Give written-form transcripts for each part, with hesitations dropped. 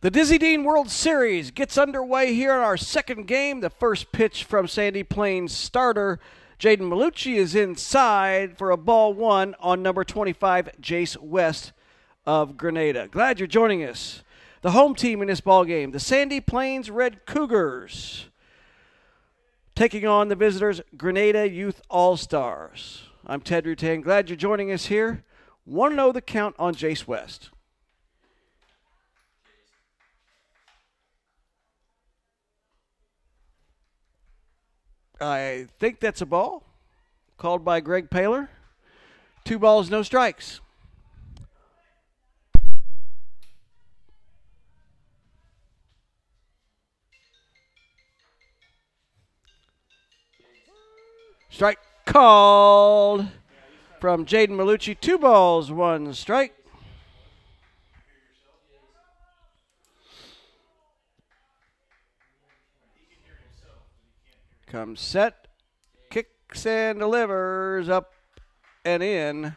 The Dizzy Dean World Series gets underway here in our second game. The first pitch from Sandy Plains starter Jaden Malucci is inside for a ball one on number 25, Jace West of Grenada. Glad you're joining us. The home team in this ball game, the Sandy Plains Red Cougars, taking on the visitors, Grenada Youth All-Stars. I'm Ted Rutan. Glad you're joining us here. Want to know the count on Jace West? I think that's a ball called by Greg Paler. 2 balls, no strikes. Strike called from Jaden Malucci. 2 balls, 1 strike. Comes set, kicks and delivers up and in.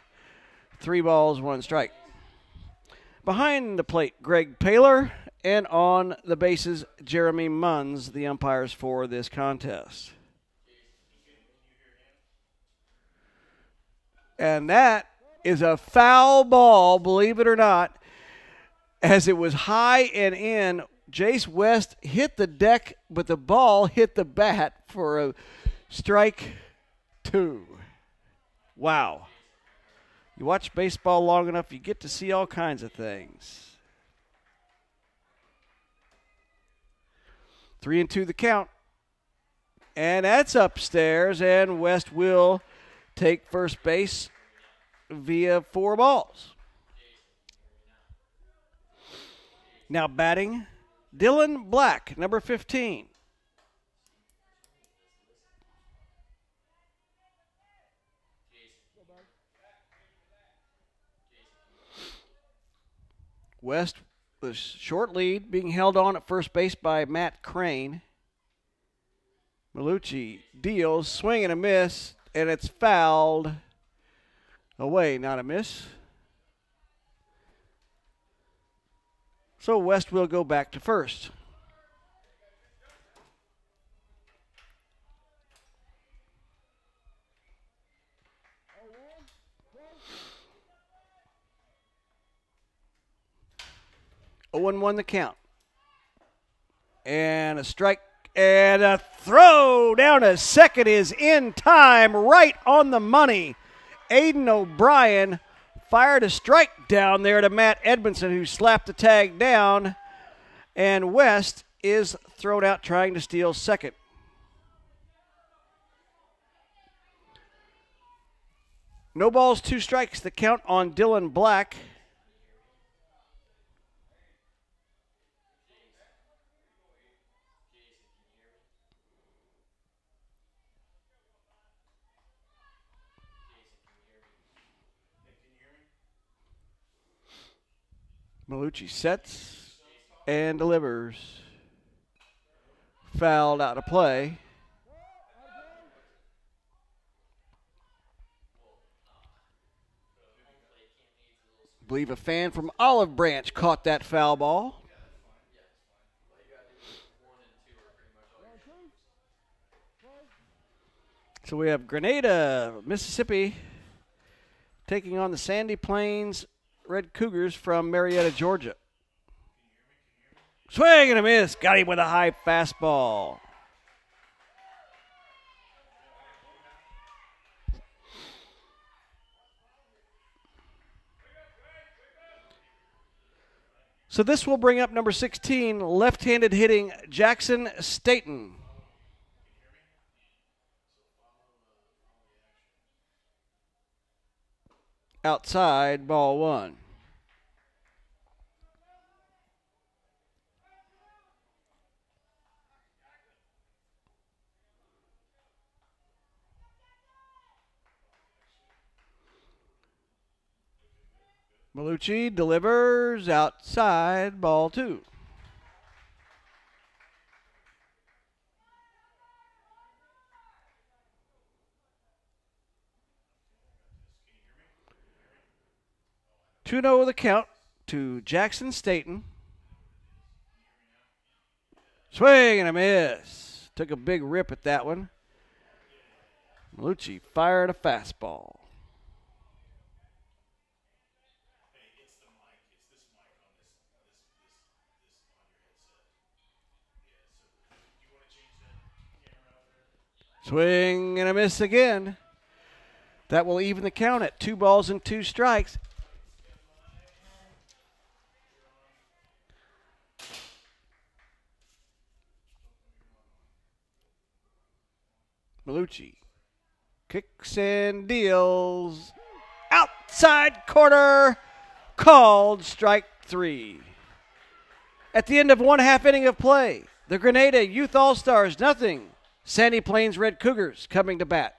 3 balls, 1 strike. Behind the plate, Greg Paler, and on the bases, Jeremy Munns, the umpires for this contest. And that is a foul ball, believe it or not, as it was high and in. Jace West hit the deck, but the ball hit the bat for a strike 2. Wow. You watch baseball long enough, you get to see all kinds of things. 3-2 the count. And that's upstairs, and West will take first base via 4 balls. Now batting, Dylan Black, number 15. West with short lead, being held on at first base by Matt Crane. Malucci deals, swing and a miss, and it's fouled away, not a miss. So West will go back to first. Oh, 1 the count. And a strike and a throw down to second is in time, right on the money. Aiden O'Brien fired a strike down there to Matt Edmondson, who slapped the tag down, and West is thrown out trying to steal second. No balls, 2 strikes, the count on Dylan Black. Malucci sets and delivers. Fouled out of play. I believe a fan from Olive Branch caught that foul ball. So we have Grenada, Mississippi, taking on the Sandy Plains Red Cougars from Marietta, Georgia. Swing and a miss. Got him with a high fastball. So this will bring up number 16, left-handed hitting Jackson Staten. Outside, ball 1. Malucci delivers outside, ball 2. Two 0 the count to Jackson Staten. Swing and a miss. Took a big rip at that one. Malucci fired a fastball. Swing and a miss again. That will even the count at 2 balls and 2 strikes. Malucci kicks and deals. Outside corner. Called strike 3. At the end of 1/2 inning of play, the Grenada Youth All-Stars nothing. Sandy Plains Red Cougars coming to bat.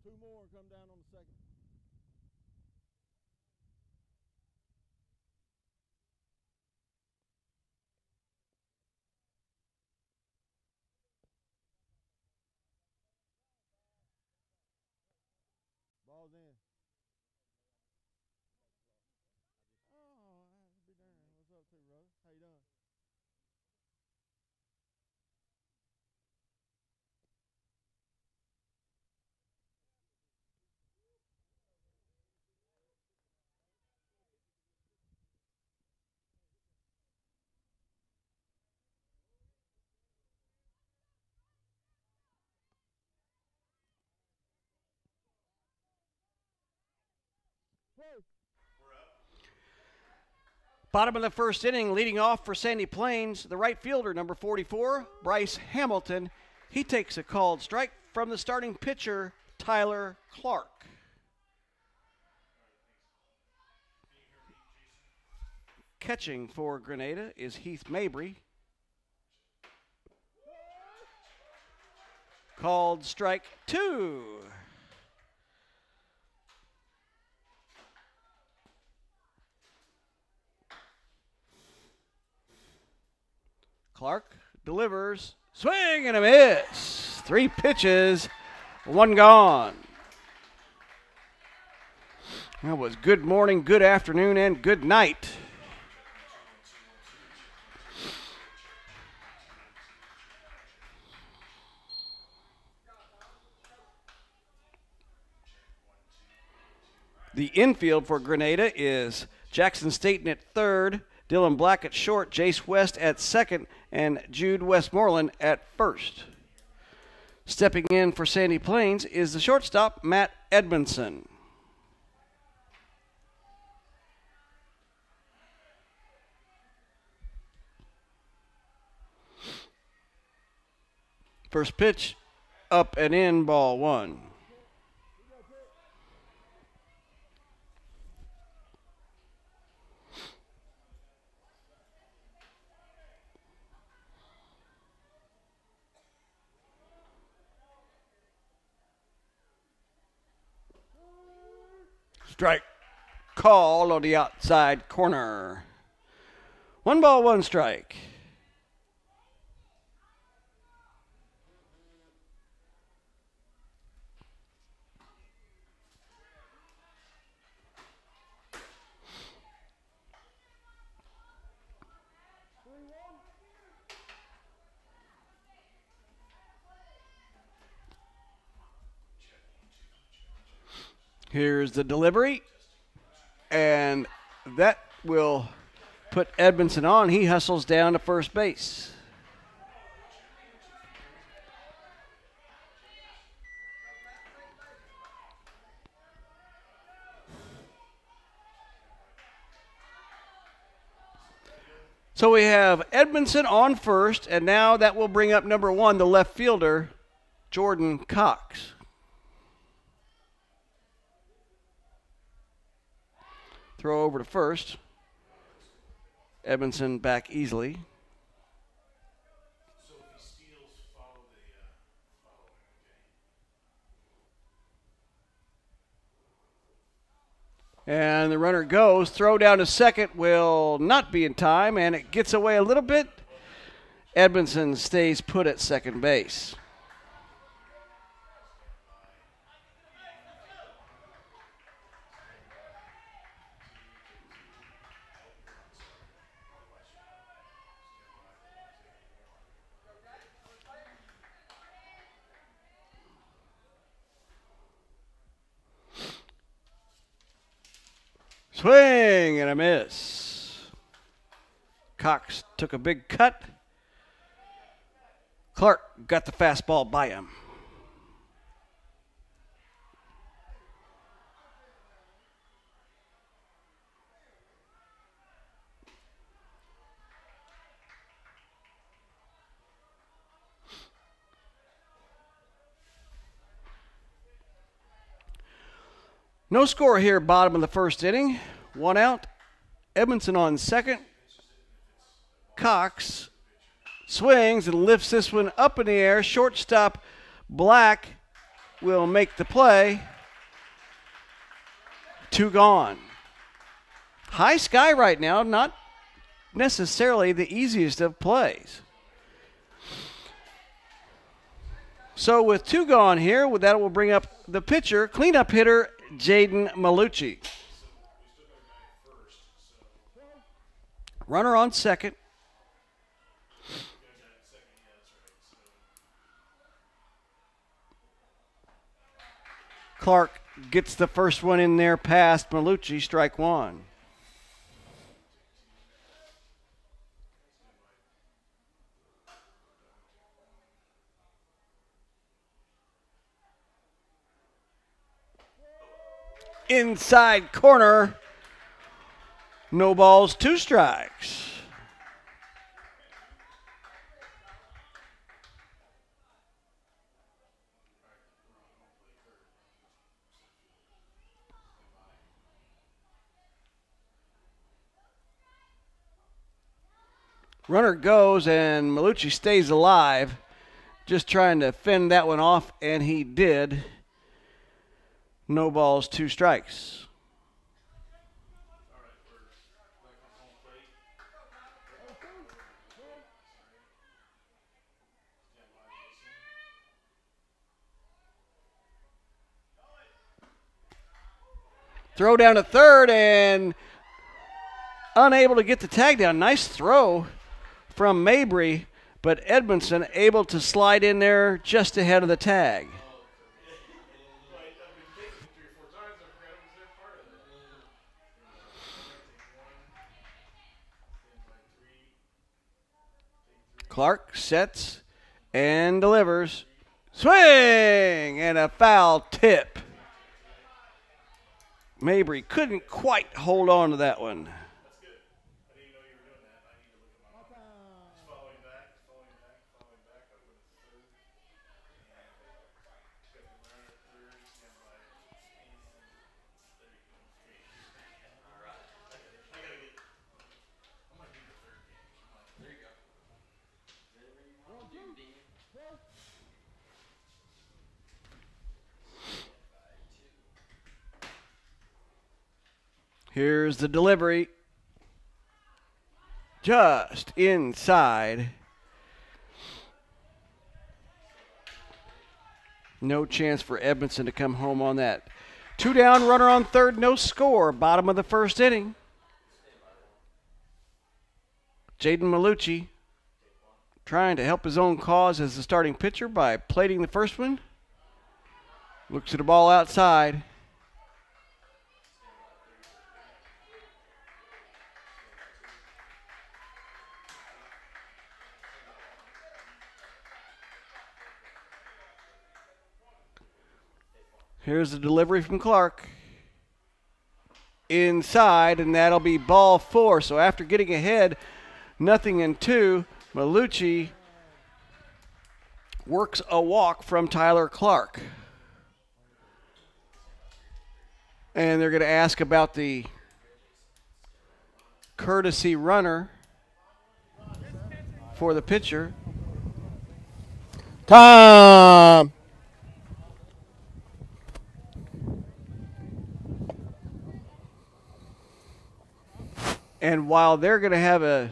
Two more come down on the second. Ball's in. Oh, be darned. What's up, too, brother? How you doing? Bottom of the first inning, leading off for Sandy Plains, the right fielder, number 44, Bryce Hamilton. He takes a called strike from the starting pitcher, Tyler Clark. Catching for Grenada is Heath Mabry. Called strike 2. Clark delivers. Swing and a miss. 3 pitches, 1 gone. That was good morning, good afternoon, and good night. The infield for Grenada is Jackson Staten at third, Dylan Black at short, Jace West at second, and Jude Westmoreland at first. Stepping in for Sandy Plains is the shortstop, Matt Edmondson. First pitch, up and in, ball 1. Strike call on the outside corner. 1 ball, 1 strike. Here's the delivery, and that will put Edmondson on. He hustles down to first base. So we have Edmondson on first, and now that will bring up number 1, the left fielder, Jordan Cox. Throw over to first. Edmondson back easily. So if he steals, follow the And the runner goes. Throw down to second will not be in time, and it gets away a little bit. Edmondson stays put at second base. Swing and a miss. Cox took a big cut. Clark got the fastball by him. No score here, bottom of the first inning. 1 out. Edmondson on second. Cox swings and lifts this one up in the air. Shortstop Black will make the play. 2 gone. High sky right now, not necessarily the easiest of plays. So with 2 gone here, that will bring up the pitcher, cleanup hitter, Jaden Malucci. Runner on second. Clark gets the first one in there past Malucci, strike 1. Inside corner. No balls, 2 strikes. Runner goes and Malucci stays alive. Just trying to fend that one off, and he did. No balls, 2 strikes. Throw down to third and unable to get the tag down. Nice throw from Mabry, but Edmondson able to slide in there just ahead of the tag. Clark sets and delivers. Swing and a foul tip. Mabry couldn't quite hold on to that one. Here's the delivery. Just inside. No chance for Edmondson to come home on that. 2 down, runner on third, no score. Bottom of the first inning. Jaden Malucci trying to help his own cause as the starting pitcher by plating the first one. Looks at the ball outside. Here's the delivery from Clark. Inside, and that'll be ball 4. So after getting ahead, 0-2, Malucci works a walk from Tyler Clark. And they're going to ask about the courtesy runner for the pitcher. Time. And while they're going to have a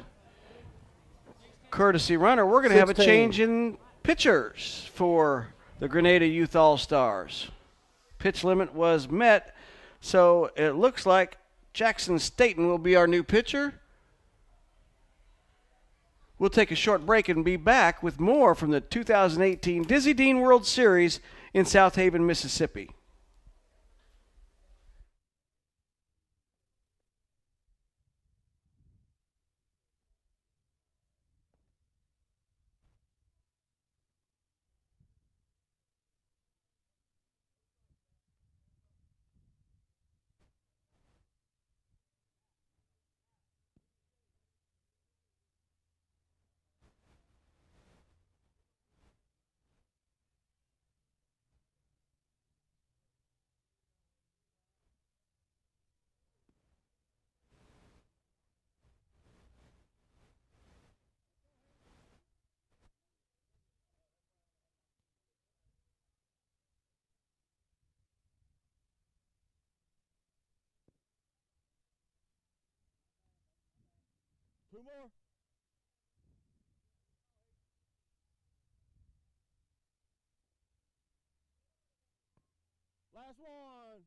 courtesy runner, we're going to have a change in pitchers for the Grenada Youth All-Stars. Pitch limit was met, so it looks like Jackson Staten will be our new pitcher. We'll take a short break and be back with more from the 2018 Dizzy Dean World Series in South Haven, Mississippi. Two more. Last one.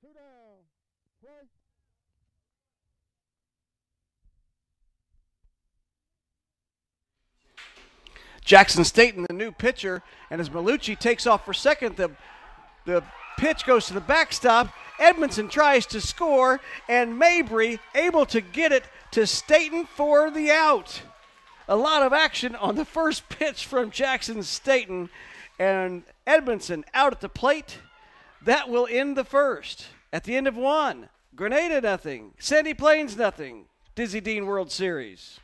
Two down. Play. Jackson Staten, the new pitcher, and as Malucci takes off for second, the pitch goes to the backstop. Edmondson tries to score, and Mabry able to get it to Staten for the out. A lot of action on the first pitch from Jackson Staten, and Edmondson out at the plate. That will end the first. At the end of 1, Grenada nothing, Sandy Plains nothing. Dizzy Dean World Series.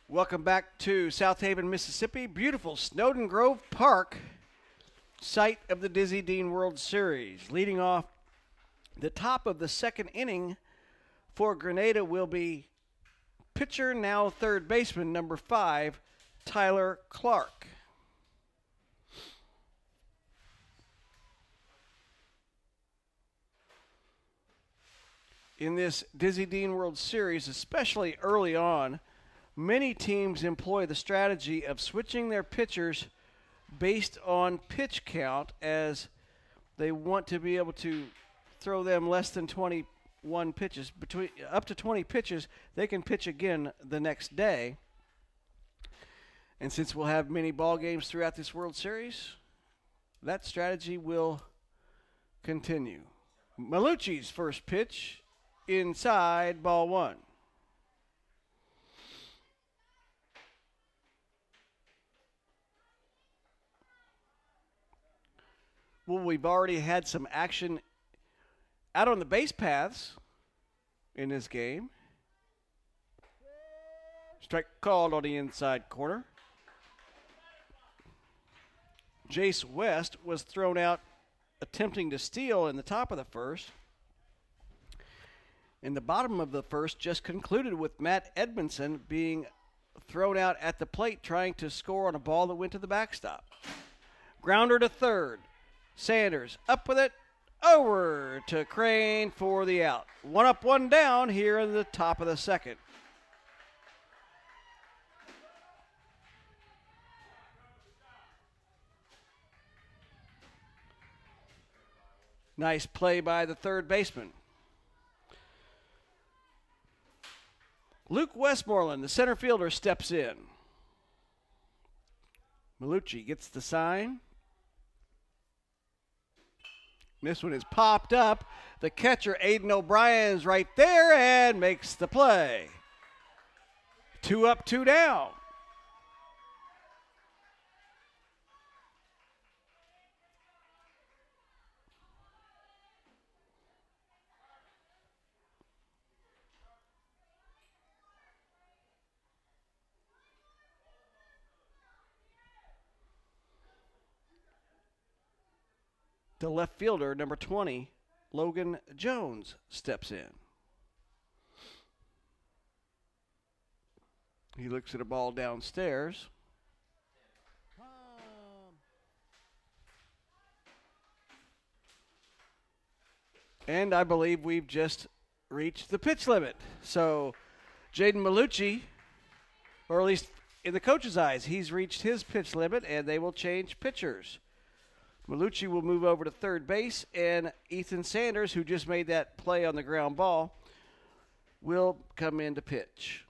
Welcome back to South Haven, Mississippi. Beautiful Snowden Grove Park, site of the Dizzy Dean World Series. Leading off the top of the second inning for Grenada will be pitcher, now third baseman, number 5, Tyler Clark. In this Dizzy Dean World Series, especially early on, many teams employ the strategy of switching their pitchers based on pitch count, as they want to be able to throw them less than 21 pitches. Up to 20 pitches, they can pitch again the next day. And since we'll have many ball games throughout this World Series, that strategy will continue. Malucci's first pitch, inside, ball one. Well, we've already had some action out on the base paths in this game. Strike called on the inside corner. Jace West was thrown out attempting to steal in the top of the first. And the bottom of the first just concluded with Matt Edmondson being thrown out at the plate trying to score on a ball that went to the backstop. Grounder to third. Sanders up with it, over to Crane for the out. One up, one down here in the top of the second. Nice play by the third baseman. Luke Westmoreland, the center fielder, steps in. Malucci gets the sign. This one is popped up. The catcher, Aiden O'Brien's right there and makes the play. 2 up, 2 down. The left fielder, number 20, Logan Jones, steps in. He looks at a ball downstairs. And I believe we've just reached the pitch limit. So Jaden Malucci, or at least in the coach's eyes, he's reached his pitch limit, and they will change pitchers. Malucci will move over to third base, and Ethan Sanders, who just made that play on the ground ball, will come in to pitch.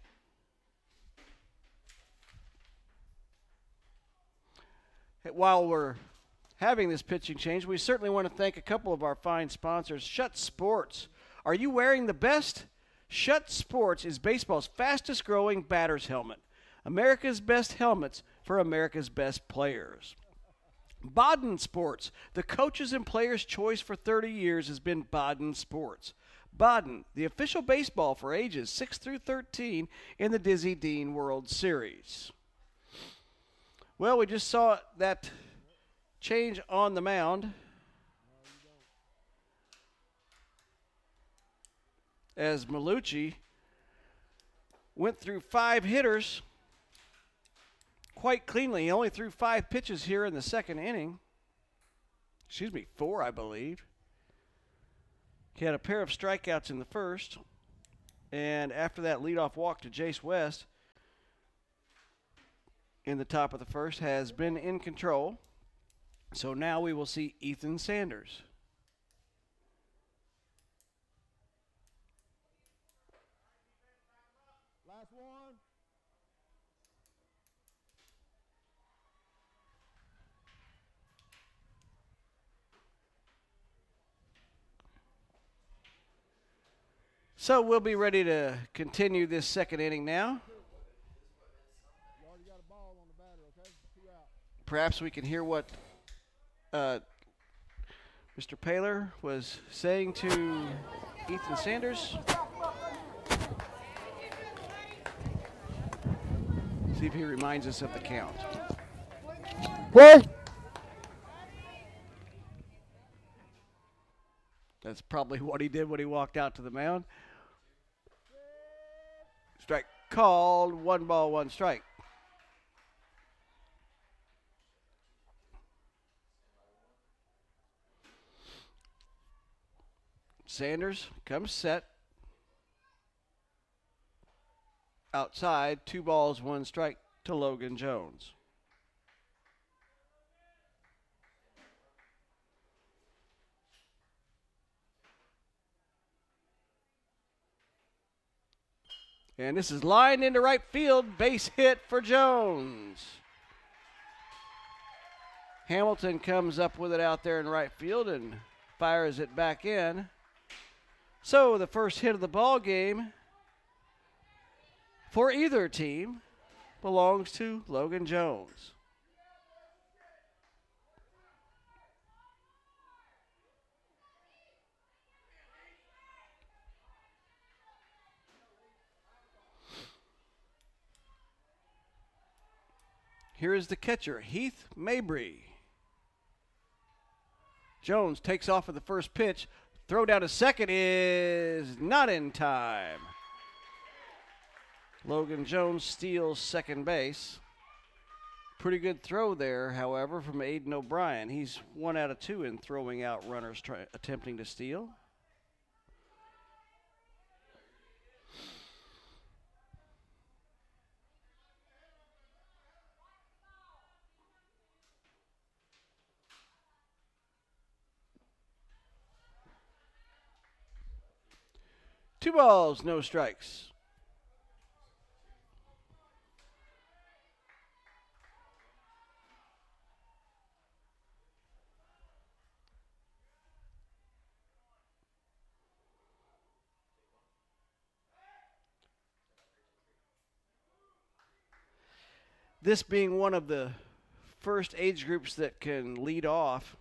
While we're having this pitching change, we certainly want to thank a couple of our fine sponsors. Schutt Sports. Are you wearing the best? Schutt Sports is baseball's fastest growing batter's helmet. America's best helmets for America's best players. Baden Sports. The coaches and players' choice for 30 years has been Baden Sports. Baden, the official baseball for ages 6 through 13 in the Dizzy Dean World Series. Well, we just saw that change on the mound as Malucci went through 5 hitters quite cleanly. He only threw 5 pitches here in the second inning. 4, I believe. He had a pair of strikeouts in the first. And after that leadoff walk to Jace West in the top of the first has been in control. So now we will see Ethan Sanders. Last one. So we'll be ready to continue this second inning now. You already got a ball on the batter, okay? 2 out. Perhaps we can hear what Mr. Paler was saying to Ethan Sanders. See if he reminds us of the count. Play. That's probably what he did when he walked out to the mound. Strike called. 1 ball, 1 strike. Sanders comes set. Outside, 2 balls, 1 strike to Logan Jones. And this is lined into right field. Base hit for Jones. Hamilton comes up with it out there in right field and fires it back in. So the first hit of the ball game for either team belongs to Logan Jones. Here is the catcher, Heath Mabry. Jones takes off with the first pitch. Throw down to second is not in time. Logan Jones steals second base. Pretty good throw there, however, from Aiden O'Brien. He's 1 out of 2 in throwing out runners attempting to steal. Two balls, no strikes. This being one of the first age groups that can lead off,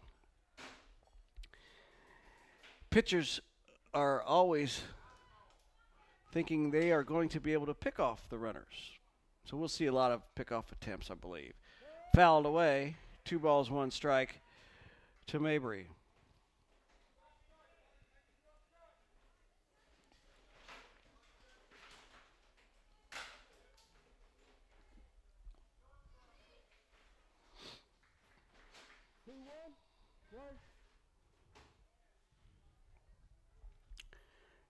pitchers are always thinking they are going to be able to pick off the runners. So we'll see a lot of pickoff attempts, I believe. Fouled away, 2 balls, 1 strike to Mabry.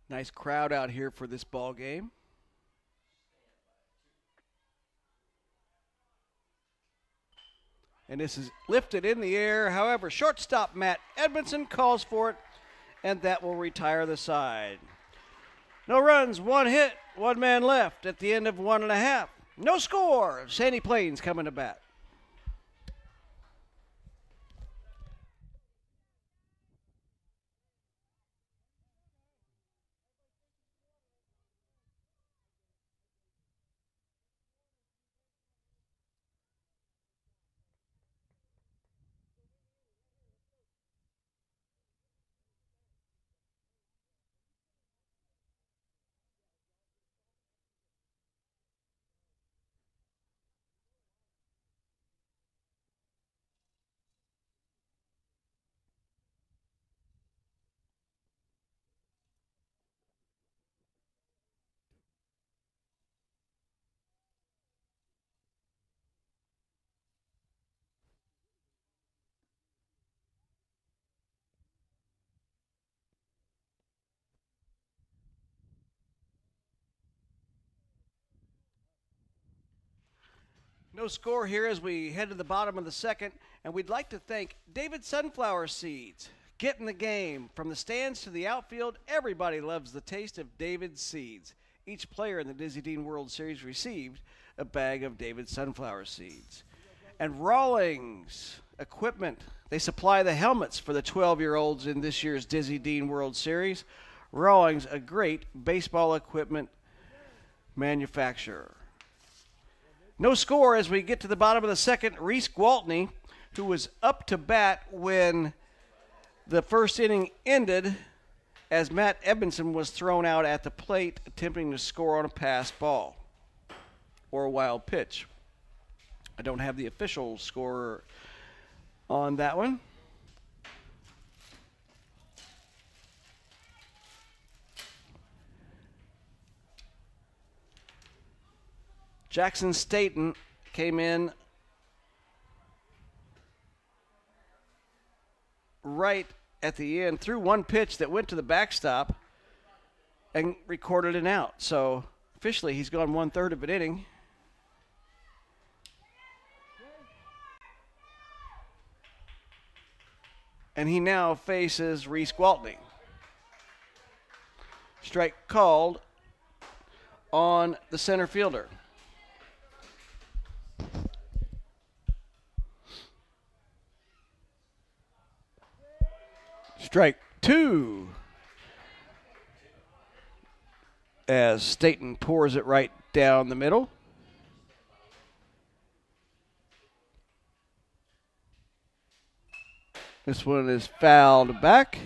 Nice crowd out here for this ball game. And this is lifted in the air. However, shortstop Matt Edmondson calls for it, and that will retire the side. No runs, 1 hit, 1 man left at the end of 1.5. No score. Sandy Plains coming to bat. No score here as we head to the bottom of the second, and we'd like to thank David Sunflower Seeds. Get in the game. From the stands to the outfield, everybody loves the taste of David's seeds. Each player in the Dizzy Dean World Series received a bag of David Sunflower Seeds. And Rawlings Equipment, they supply the helmets for the 12-year-olds in this year's Dizzy Dean World Series. Rawlings, a great baseball equipment manufacturer. No score as we get to the bottom of the second. Reese Gwaltney, who was up to bat when the first inning ended, as Matt Edmondson was thrown out at the plate attempting to score on a pass ball or a wild pitch. I don't have the official score on that one. Jackson Staten came in right at the end, threw 1 pitch that went to the backstop and recorded an out. So officially he's gone 1/3 of an inning. And he now faces Reese Gwaltney. Strike called on the center fielder. Strike 2. As Staten pours it right down the middle. This one is fouled back.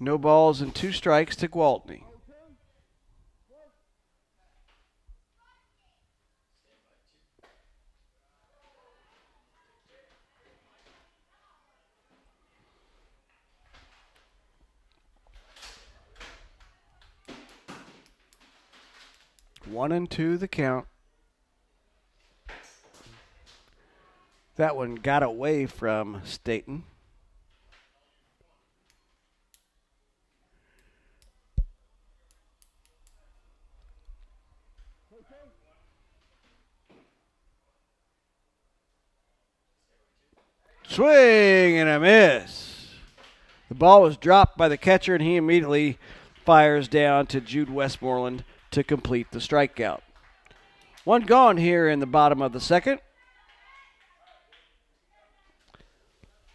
No balls and 2 strikes to Gwaltney. One and 2 the count. That one got away from Staten. Swing and a miss. The ball was dropped by the catcher, and he immediately fires down to Jude Westmoreland to complete the strikeout. One gone here in the bottom of the second.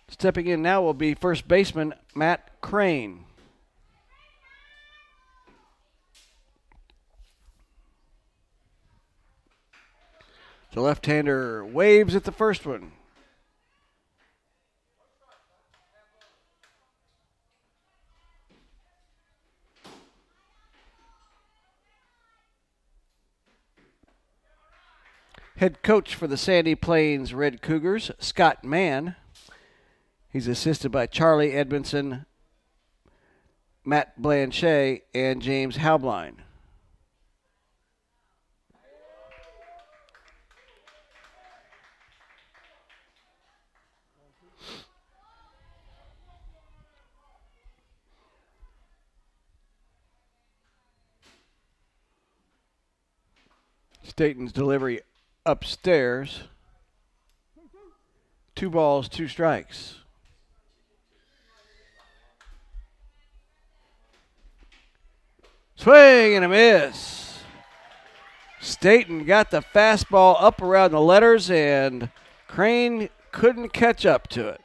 Stepping in now will be first baseman Matt Crane. The left-hander waves at the first one. Head coach for the Sandy Plains Red Cougars, Scott Mann. He's assisted by Charlie Edmondson, Matt Blanchet, and James Halbline. Staten's delivery upstairs. 2 balls, 2 strikes. Swing and a miss. Staten got the fastball up around the letters, and Crane couldn't catch up to it.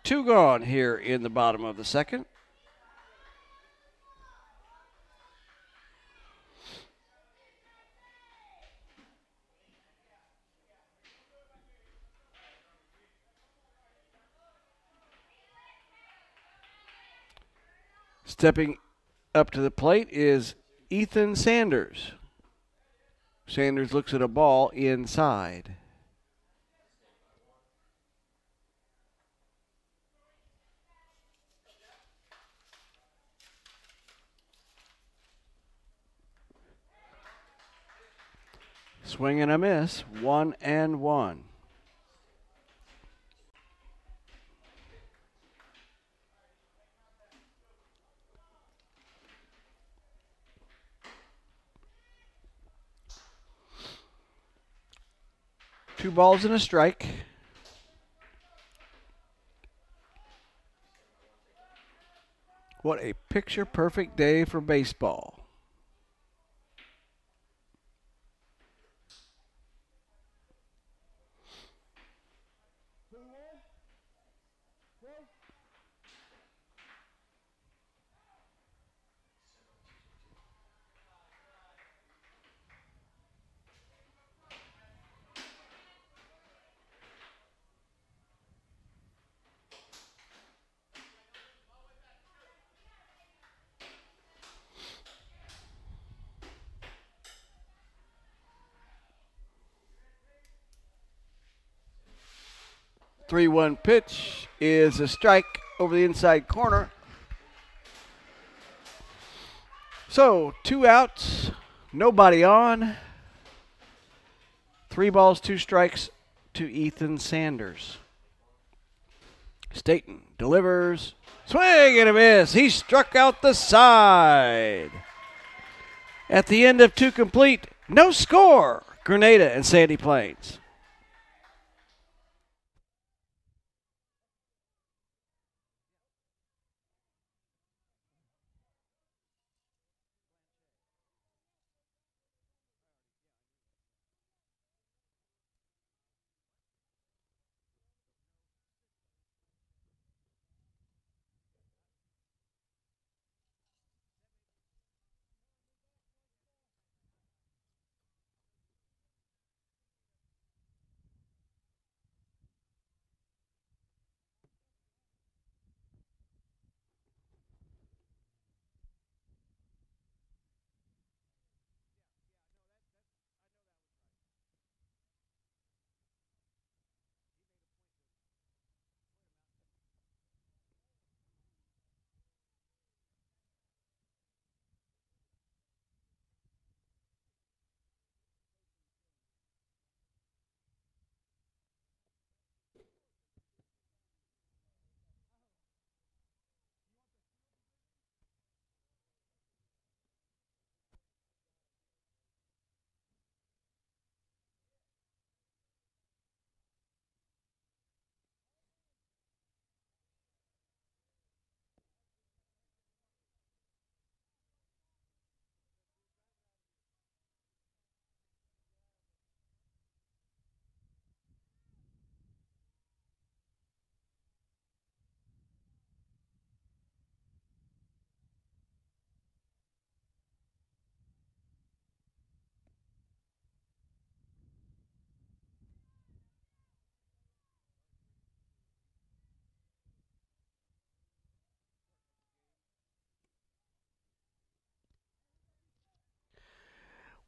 2 gone here in the bottom of the second. Stepping up to the plate is Ethan Sanders. Sanders looks at a ball inside. Swing and a miss, 1-1. Two balls and a strike. What a picture-perfect day for baseball. Three-one pitch is a strike over the inside corner. So 2 outs, nobody on. 3 balls, 2 strikes to Ethan Sanders. Staten delivers. Swing and a miss. He struck out the side. At the end of 2 complete, no score. Grenada and Sandy Plains.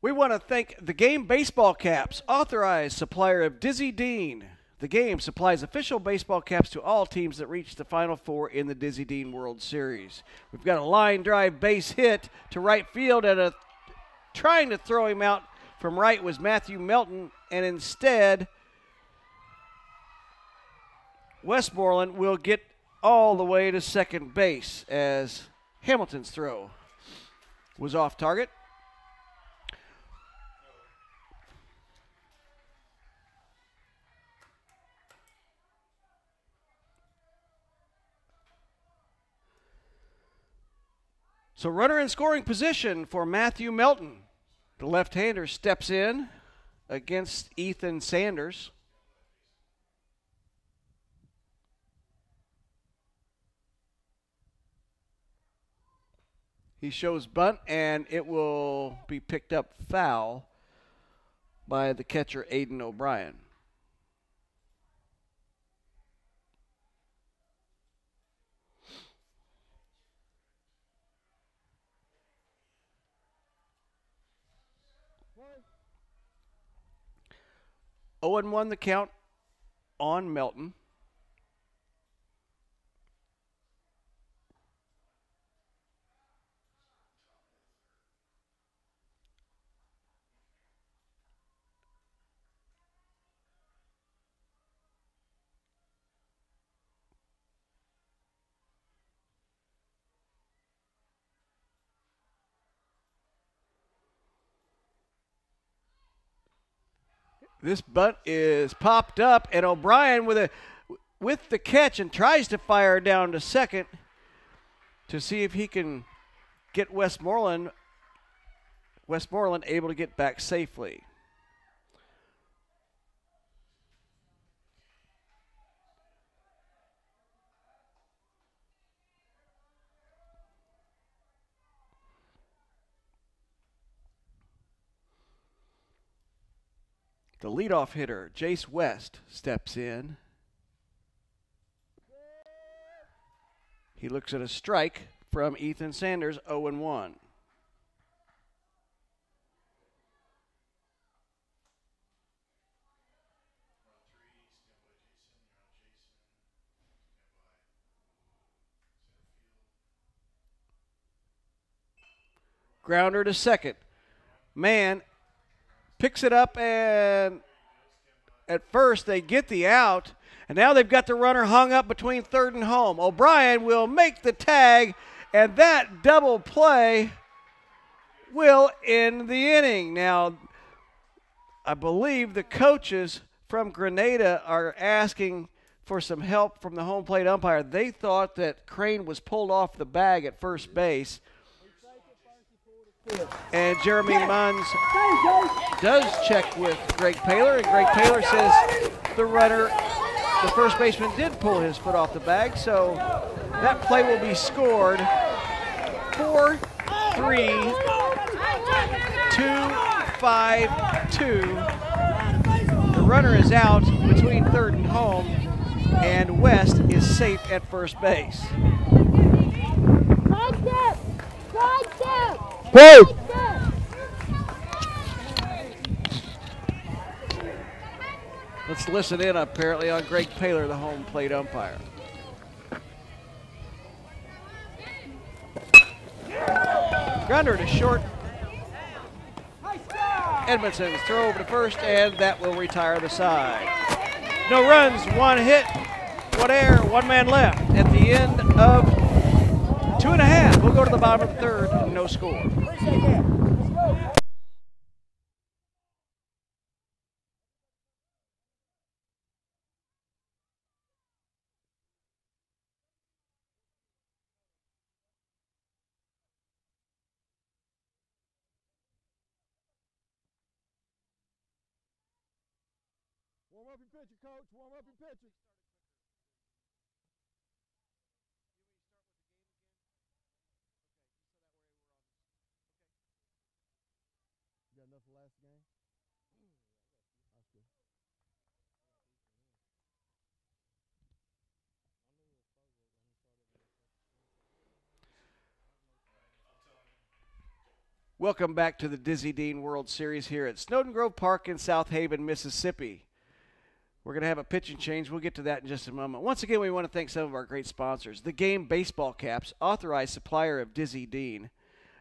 We want to thank the Game Baseball Caps, authorized supplier of Dizzy Dean. The Game supplies official baseball caps to all teams that reach the Final Four in the Dizzy Dean World Series. We've got a line drive base hit to right field, and trying to throw him out from right was Matthew Melton, and instead Westmoreland will get all the way to second base as Hamilton's throw was off target. So runner in scoring position for Matthew Melton. The left-hander steps in against Ethan Sanders. He shows bunt, and it will be picked up foul by the catcher, Aiden O'Brien. Oh, and 1 the count on Melton. This bunt is popped up, and O'Brien with the catch and tries to fire down to second to see if he can get Westmoreland able to get back safely. The leadoff hitter, Jace West, steps in. He looks at a strike from Ethan Sanders, 0-1. Grounder to second. Man picks it up, and at first they get the out, and now they've got the runner hung up between third and home. O'Brien will make the tag, and that double play will end the inning. Now, I believe the coaches from Grenada are asking for some help from the home plate umpire. They thought that Crane was pulled off the bag at first base. And Jeremy Munns does check with Greg Paler, and Greg Paler says the first baseman did pull his foot off the bag, so that play will be scored 4-3, 2-5-2. The runner is out between third and home, and West is safe at first base. Hey! Let's listen in apparently on Greg Paler, the home plate umpire. Grounder to short. Edmondson's throw over to first, and that will retire the side. No runs, 1 hit, 1 error, 1 man left at the end of 2.5. We'll go to the bottom of the third, no score. Warm up your pitcher, coach. Warm up your pitcher. You got enough for last game? That's good. Welcome back to the Dizzy Dean World Series here at Snowden Grove Park in South Haven, Mississippi. We're going to have a pitching change. We'll get to that in just a moment. Once again, we want to thank some of our great sponsors. The Game Baseball Caps, authorized supplier of Dizzy Dean.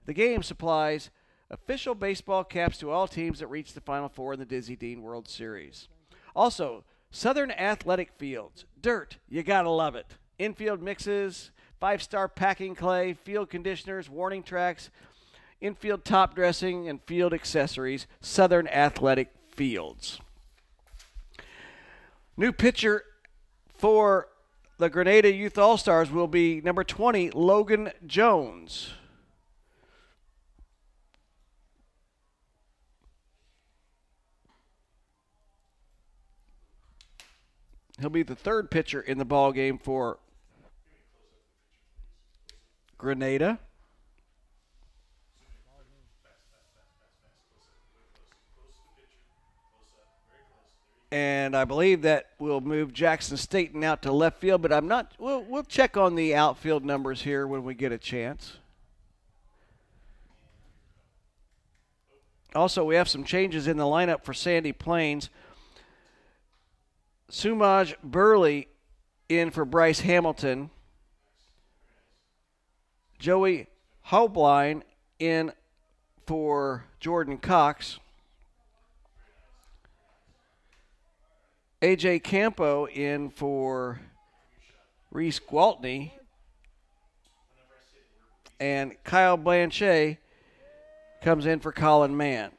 The Game supplies official baseball caps to all teams that reach the Final Four in the Dizzy Dean World Series. Also, Southern Athletic Fields. Dirt, you got to love it. Infield mixes, 5-star packing clay, field conditioners, warning tracks, infield top dressing, and field accessories. Southern Athletic Fields. New pitcher for the Grenada Youth All-Stars will be number 20, Logan Jones. He'll be the third pitcher in the ball game for Grenada. And I believe that will move Jackson Staten out to left field, but I'm not. We'll check on the outfield numbers here when we get a chance. Also, we have some changes in the lineup for Sandy Plains. Sumaj Burley in for Bryce Hamilton. Joey Hobline in for Jordan Cox. A.J. Campo in for Reese Gwaltney. And Kyle Blanchet comes in for Colin Mann.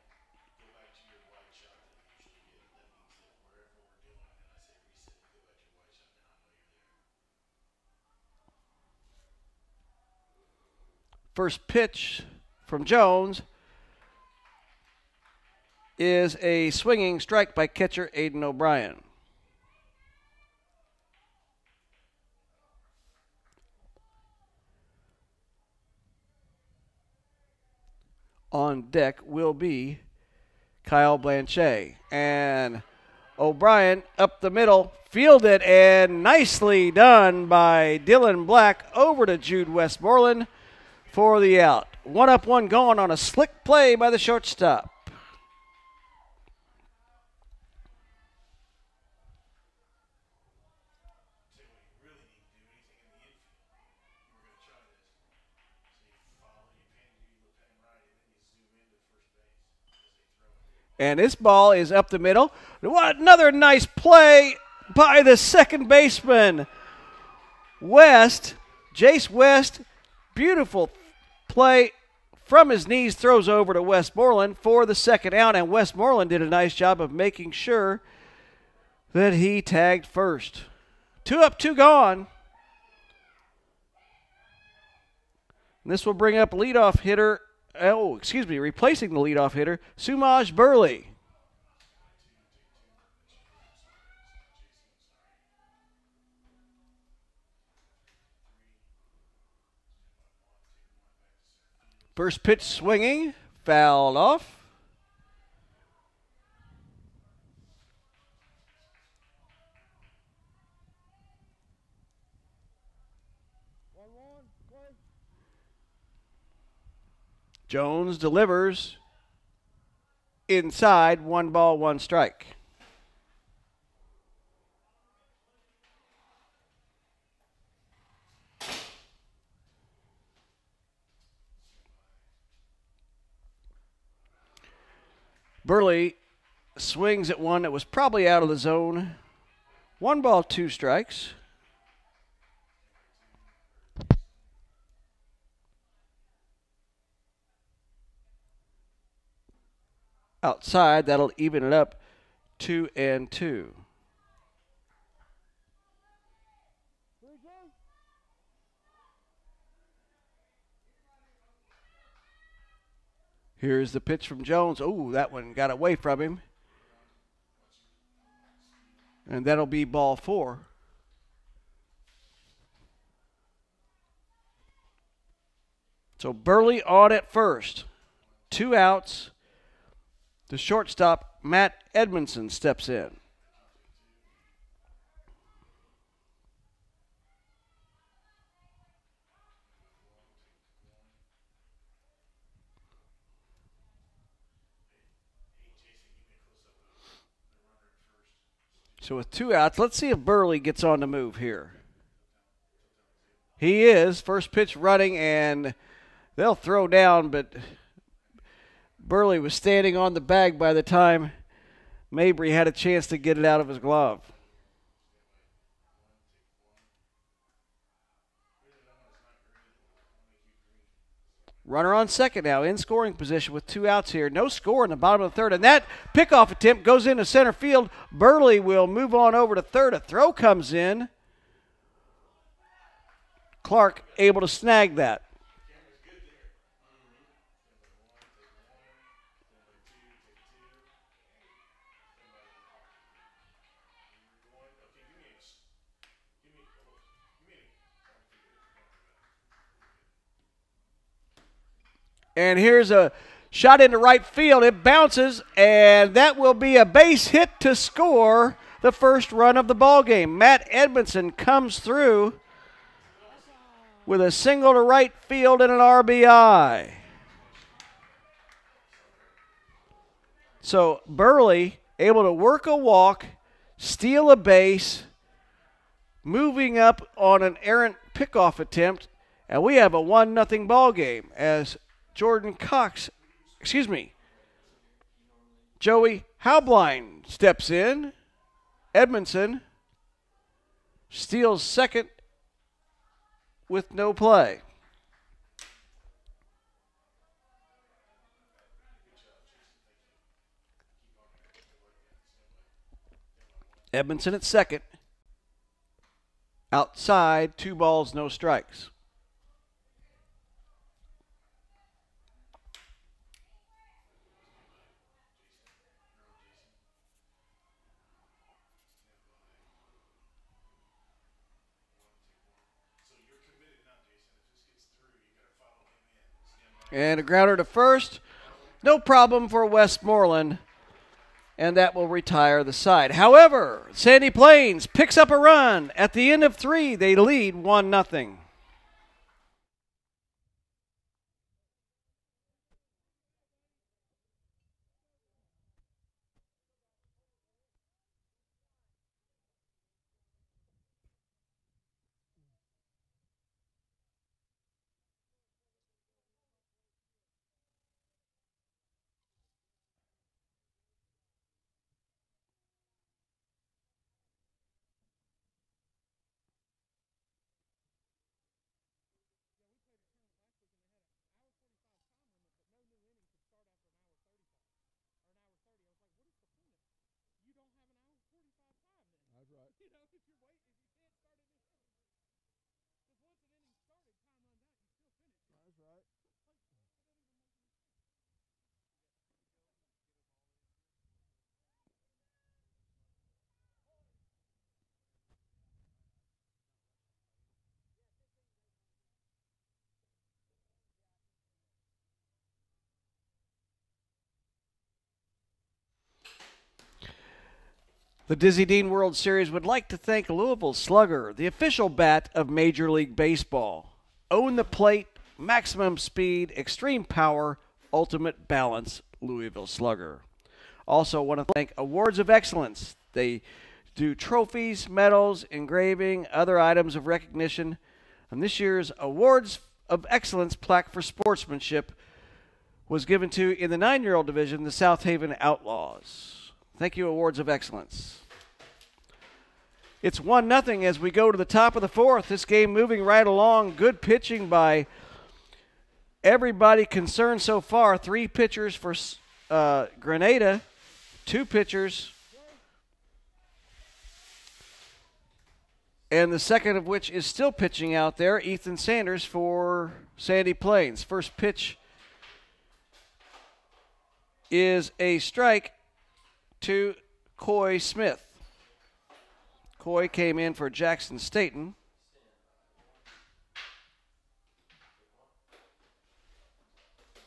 First pitch from Jones is a swinging strike by catcher Aiden O'Brien. On deck will be Kyle Blanchet. And O'Brien up the middle, fielded, and nicely done by Dylan Black over to Jude Westmoreland for the out. 1 up, 1 gone on a slick play by the shortstop. And this ball is up the middle. What another nice play by the second baseman, West. Jace West, beautiful play from his knees, throws over to Westmoreland for the second out, and Westmoreland did a nice job of making sure that he tagged first. 2 up, 2 gone. And this will bring up leadoff hitter, replacing the leadoff hitter, Sumaj Burley. First pitch swinging, fouled off. Jones delivers inside, 1 ball, 1 strike. Burley swings at one that was probably out of the zone. 1 ball, 2 strikes. Outside, that'll even it up 2-2. Here's the pitch from Jones. Oh, that one got away from him. And that'll be ball 4. So Burley on at first. 2 outs. The shortstop, Matt Edmondson, steps in. So with 2 outs, let's see if Burley gets on the move here. He is. First pitch running, and they'll throw down, but Burley was standing on the bag by the time Mabry had a chance to get it out of his glove. Runner on second now, in scoring position with 2 outs here. No score in the bottom of the third, and that pickoff attempt goes into center field. Burley will move on over to third. A throw comes in. Clark able to snag that. And here's a shot into right field. It bounces, and that will be a base hit to score the first run of the ball game. Matt Edmondson comes through with a single to right field and an RBI. So Burley able to work a walk, steal a base, moving up on an errant pickoff attempt, and we have a 1-0 ball game as Joey Halbline steps in. Edmondson steals second with no play. Edmondson at second. Outside, 2 balls, no strikes. And a grounder to first. No problem for Westmoreland. And that will retire the side. However, Sandy Plains picks up a run. At the end of 3, they lead 1-0. That's right. That's right. The Dizzy Dean World Series would like to thank Louisville Slugger, the official bat of Major League Baseball. Own the plate, maximum speed, extreme power, ultimate balance, Louisville Slugger. Also want to thank Awards of Excellence. They do trophies, medals, engraving, other items of recognition. And this year's Awards of Excellence plaque for sportsmanship was given to, in the 9-year-old division, the South Haven Outlaws. Thank you, Awards of Excellence. It's 1-0 as we go to the top of the 4th. This game moving right along. Good pitching by everybody concerned so far. 3 pitchers for Grenada, 2 pitchers, and the second of which is still pitching out there, Ethan Sanders for Sandy Plains. First pitch is a strike to Coy Smith. Coy came in for Jackson Staten.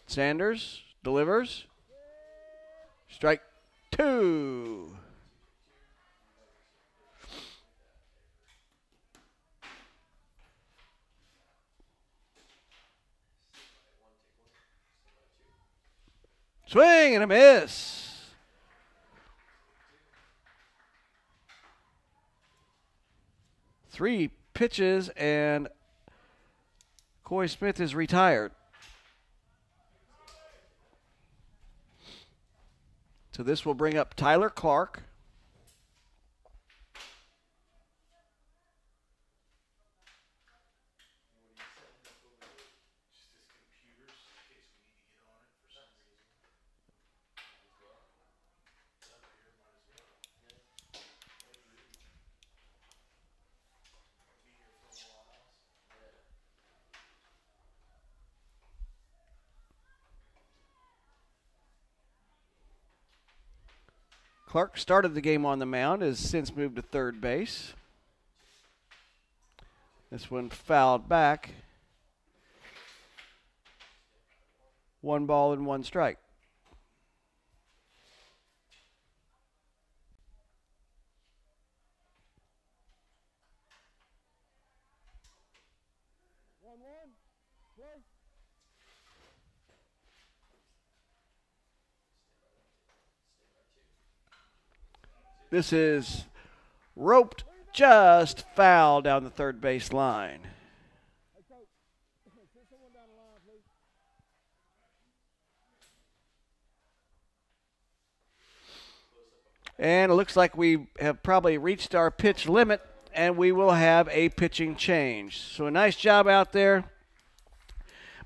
Sanders delivers. Strike 2. Swing and a miss. 3 pitches, and Coy Smith is retired. So this will bring up Tyler Clark. Clark started the game on the mound, has since moved to third base. This one fouled back. 1 ball and 1 strike. This is roped just foul down the third base line. And it looks like we have probably reached our pitch limit, and we will have a pitching change. So a nice job out there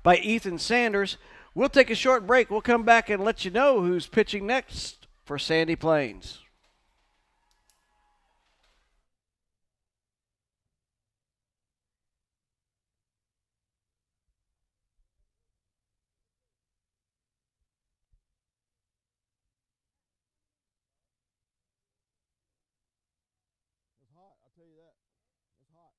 by Ethan Sanders. We'll take a short break. We'll come back and let you know who's pitching next for Sandy Plains. It's hot, I'll tell you that. It's hot.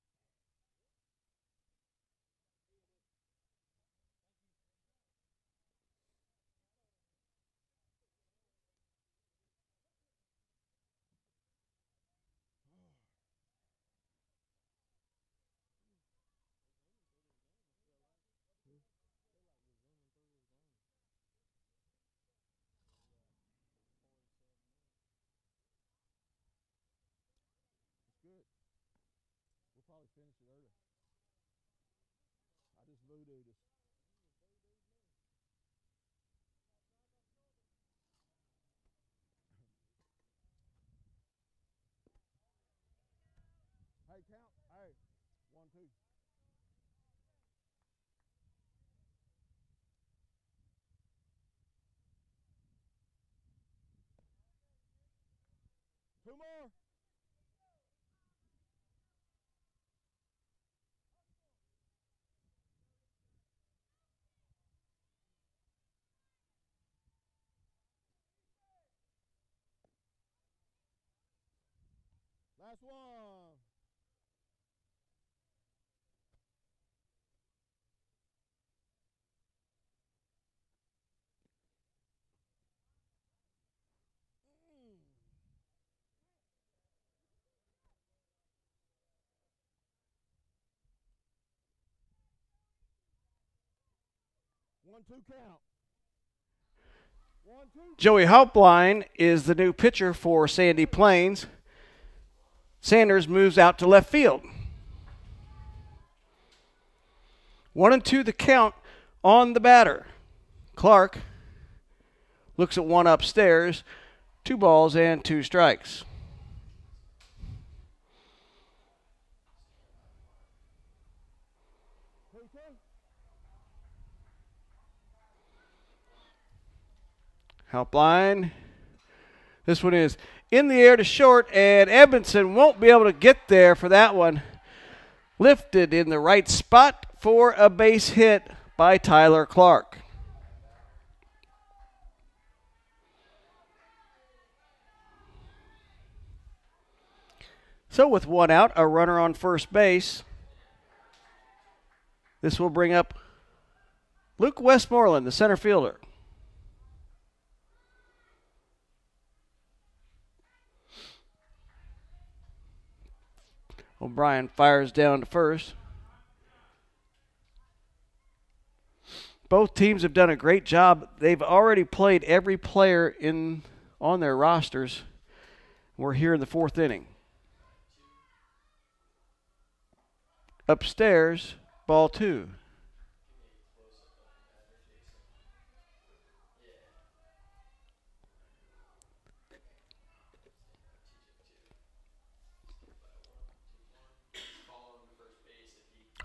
It's good. We'll probably finish it early. I just voodooed us. Hey, count. Hey, 1, 2. Two more. Last one. One, two count. 1, 2. Joey Hauptline is the new pitcher for Sandy Plains. Sanders moves out to left field. 1-2 the count on the batter. Clark looks at one upstairs. 2 balls and 2 strikes. Helpline. This one is in the air to short, and Edmondson won't be able to get there for that one. Lifted in the right spot for a base hit by Tyler Clark. So with 1 out, a runner on first base. This will bring up Luke Westmoreland, the center fielder. O'Brien fires down to first. Both teams have done a great job. They've already played every player on their rosters. We're here in the 4th inning. Upstairs, ball 2.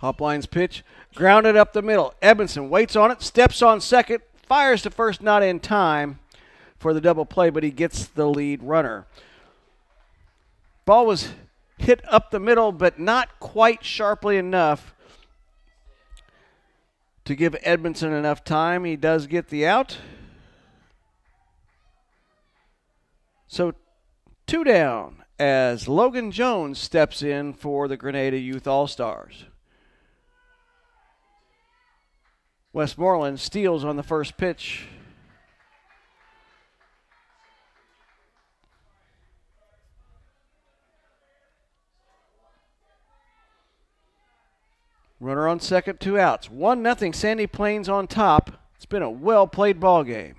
Hopline's pitch, grounded up the middle. Edmondson waits on it, steps on second, fires to first, not in time for the double play, but he gets the lead runner. Ball was hit up the middle, but not quite sharply enough to give Edmondson enough time. He does get the out. So 2 down as Logan Jones steps in for the Grenada Youth All-Stars. Westmoreland steals on the first pitch. Runner on second, 2 outs. 1-0 Sandy Plains on top. It's been a well-played ball game.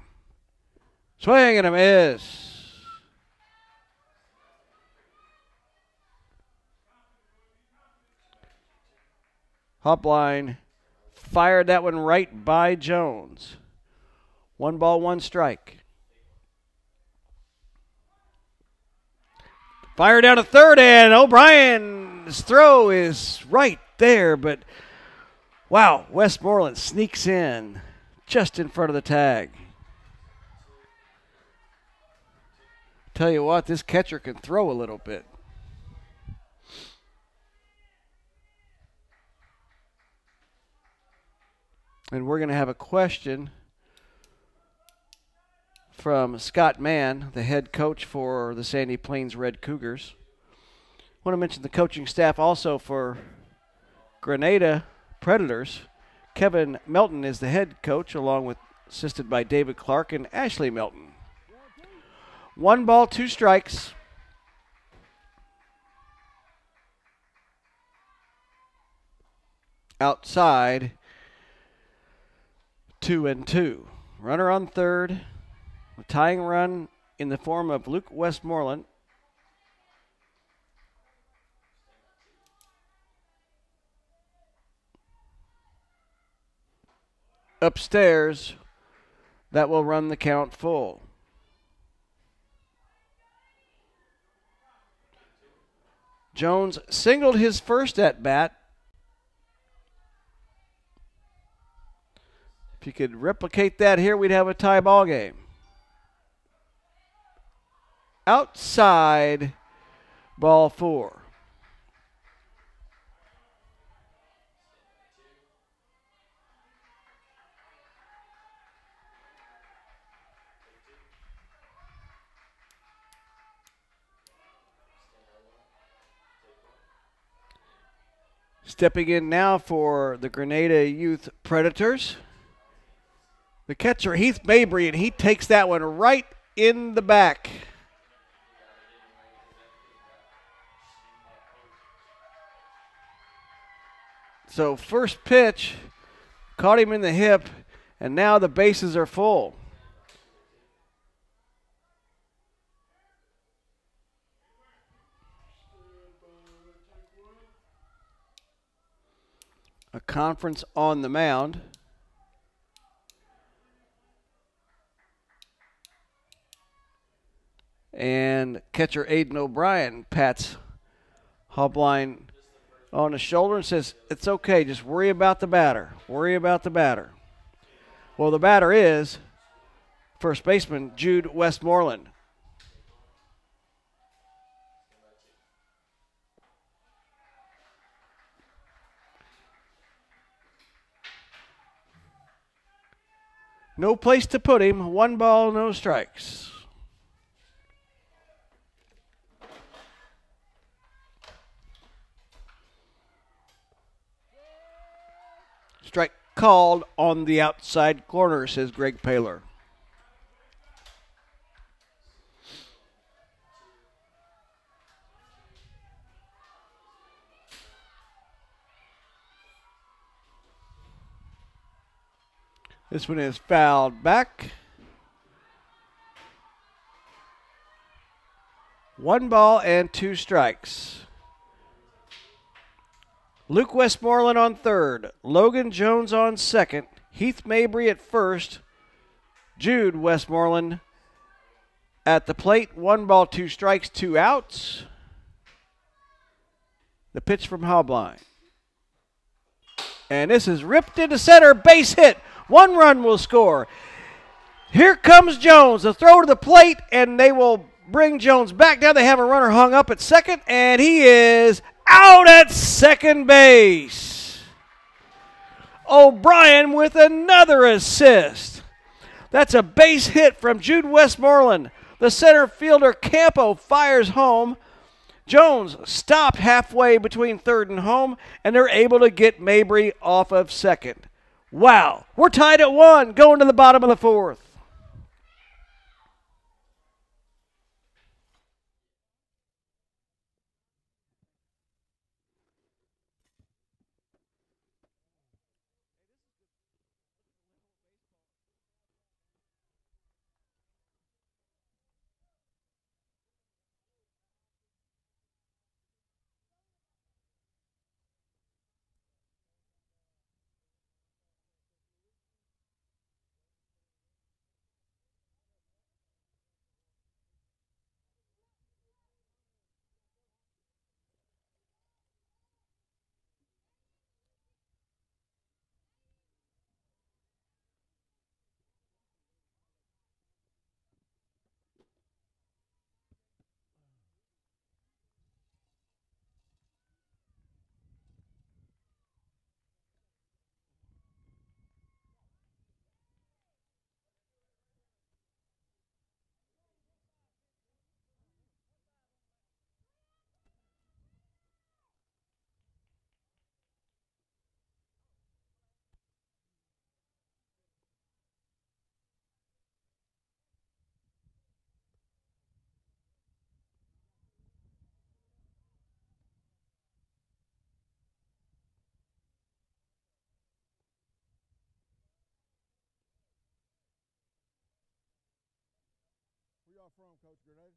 Swing and a miss. Hopline fired that one right by Jones. 1 ball, 1 strike. Fire down to third, and O'Brien's throw is right there, but wow, Westmoreland sneaks in just in front of the tag. Tell you what, this catcher can throw a little bit. And we're going to have a question from Scott Mann, the head coach for the Sandy Plains Red Cougars. I want to mention the coaching staff also for Grenada Predators. Kevin Melton is the head coach, along with assisted by David Clark and Ashley Melton. 1 ball, 2 strikes. Outside, 2-2. Runner on third. A tying run in the form of Luke Westmoreland. Upstairs, that will run the count full. Jones singled his first at bat. If you could replicate that here, we'd have a tie ball game. Outside, ball 4. Stepping in now for the Grenada Youth Predators, the catcher, Heath Mabry, and he takes that one right in the back. So first pitch caught him in the hip, and now the bases are full. A conference on the mound. And catcher Aiden O'Brien pats Hopline on the shoulder and says, it's okay, just worry about the batter. Worry about the batter. Well, the batter is first baseman Jude Westmoreland. No place to put him. 1 ball, no strikes. Strike called on the outside corner, says Greg Paler. This one is fouled back. 1 ball and 2 strikes. Luke Westmoreland on third, Logan Jones on second, Heath Mabry at first, Jude Westmoreland at the plate. 1 ball, 2 strikes, 2 outs. The pitch from Hobline. And this is ripped into center, base hit. 1 run will score. Here comes Jones, the throw to the plate, and they will bring Jones back down. They have a runner hung up at second, and he is out at second base. O'Brien with another assist. That's a base hit from Jude Westmoreland. The center fielder Campo fires home. Jones stopped halfway between third and home, and they're able to get Mabry off of second. Wow, we're tied at 1 going to the bottom of the 4th. Where y'all from, Coach Grenada?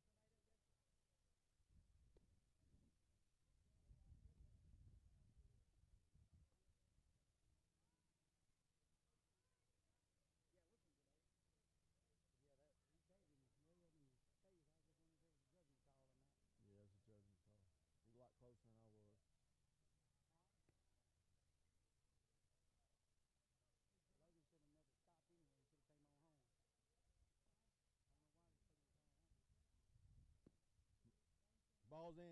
Yeah, it's a judgment call. He's a lot closer than I was. Ball's in.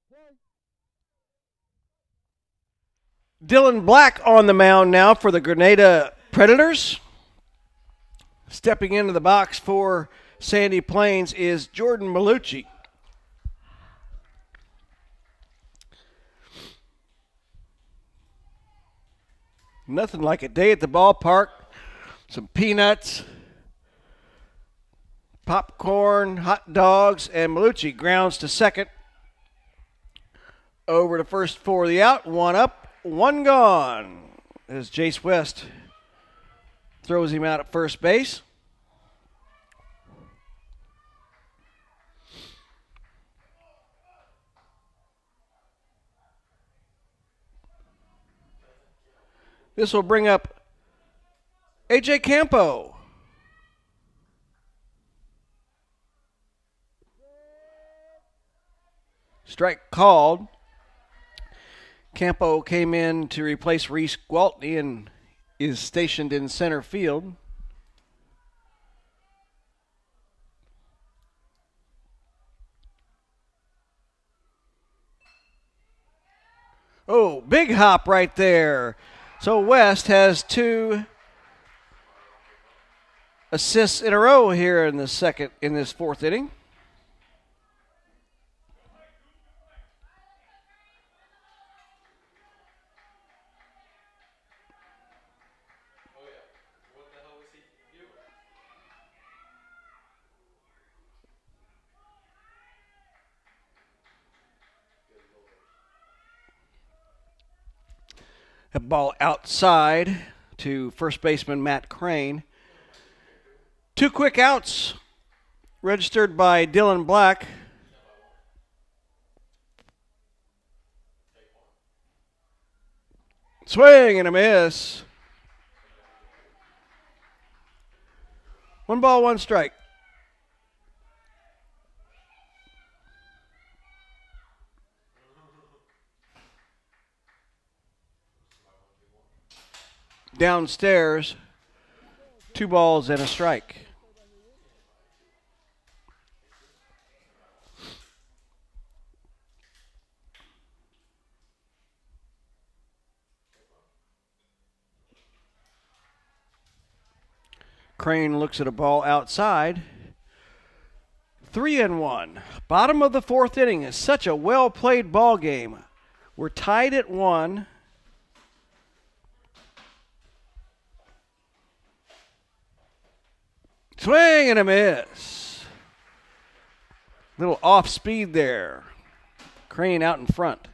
Play. Dylan Black on the mound now for the Grenada Predators. Stepping into the box for Sandy Plains is Jordan Malucci. Nothing like a day at the ballpark. Some peanuts, popcorn, hot dogs, and Malucci grounds to second. Over to first for the out. 1 up, 1 gone. As Jace West throws him out at first base. This will bring up A.J. Campo. Strike called. Campo came in to replace Reese Gwaltney and is stationed in center field. Oh, big hop right there. So West has 2 assists in a row here in this 4th inning. A ball outside to first baseman Matt Crane. 2 quick outs registered by Dylan Black. Swing and a miss. 1 ball, 1 strike. Downstairs, 2 balls and a strike. Crane looks at a ball outside. 3-1. Bottom of the 4th inning is such a well-played ball game. We're tied at 1. Swing and a miss. Little off speed there. Crane out in front.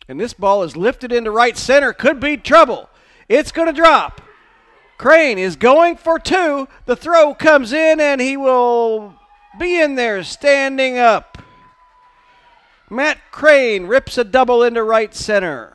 And this ball is lifted into right center. Could be trouble. It's going to drop. Crane is going for 2. The throw comes in and he will be in there standing up. Matt Crane rips a double into right center.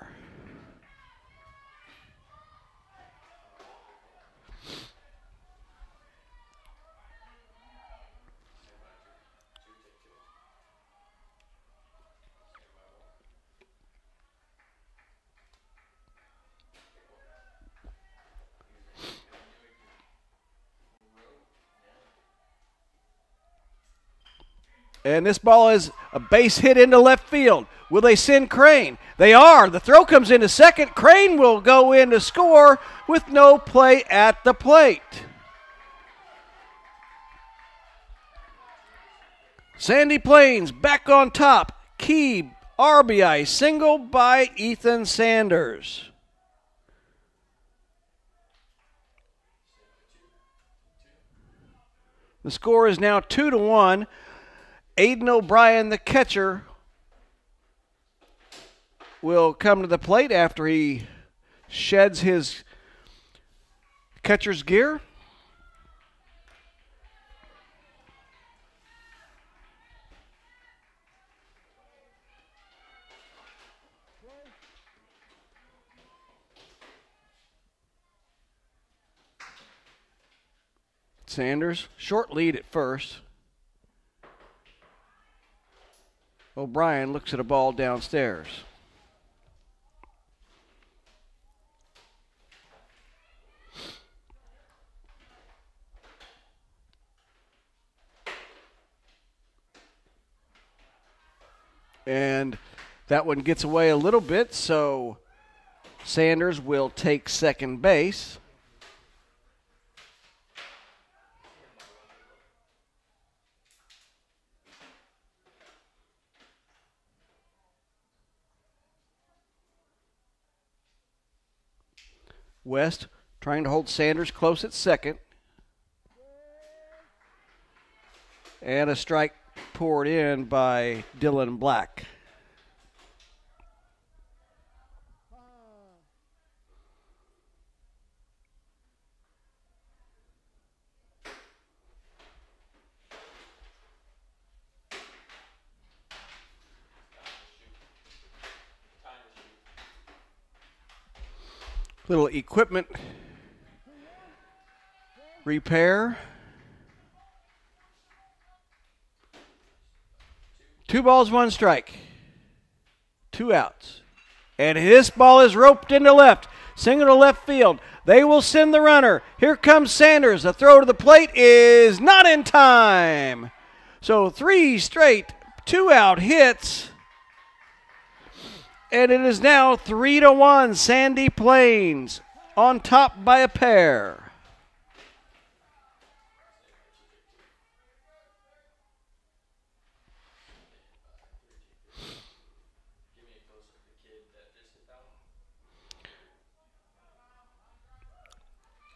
And this ball is a base hit into left field. Will they send Crane? They are. The throw comes into second. Crane will go in to score with no play at the plate. Sandy Plains back on top. Key RBI single by Ethan Sanders. The score is now 2-1. Aiden O'Brien, the catcher, will come to the plate after he sheds his catcher's gear. Sanders, short lead at first. O'Brien looks at a ball downstairs. And that one gets away a little bit, so Sanders will take second base. West trying to hold Sanders close at second. And a strike poured in by Dylan Black. Little equipment repair. 2 balls, 1 strike. 2 outs. And this ball is roped into left. Single to left field. They will send the runner. Here comes Sanders. The throw to the plate is not in time. So 3 straight 2-out hits. And it is now 3-1. Sandy Plains on top by a pair.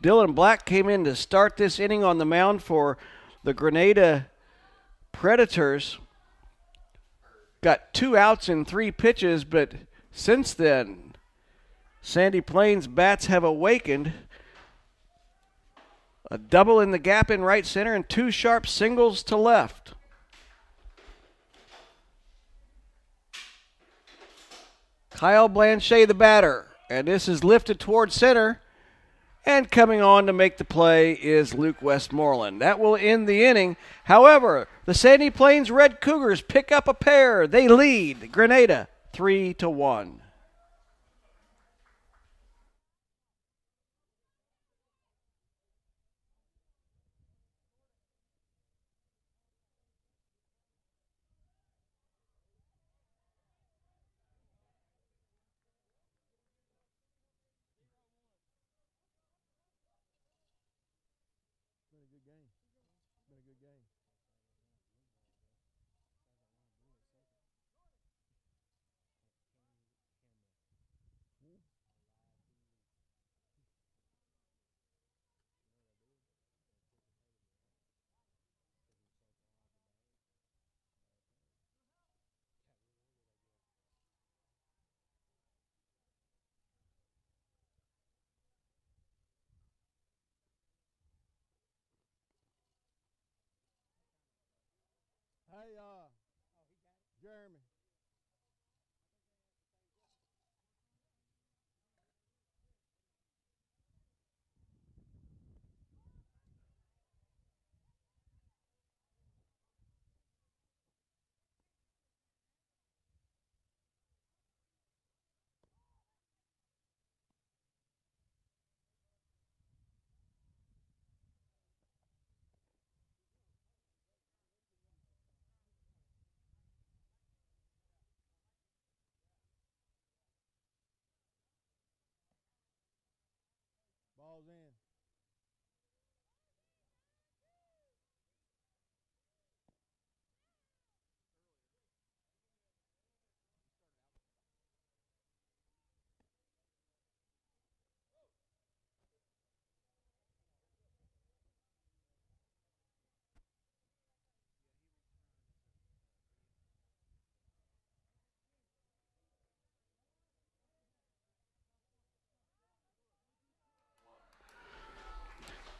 Dylan Black came in to start this inning on the mound for the Grenada Predators. Got 2 outs in 3 pitches, but since then, Sandy Plains bats have awakened. A double in the gap in right center and 2 sharp singles to left. Kyle Blanchet, the batter, and this is lifted towards center. And coming on to make the play is Luke Westmoreland. That will end the inning. However, the Sandy Plains Red Cougars pick up a pair. They lead Grenada 3-1. It's been a good game. It's been a good game. Hey, Jeremy. Ball's in.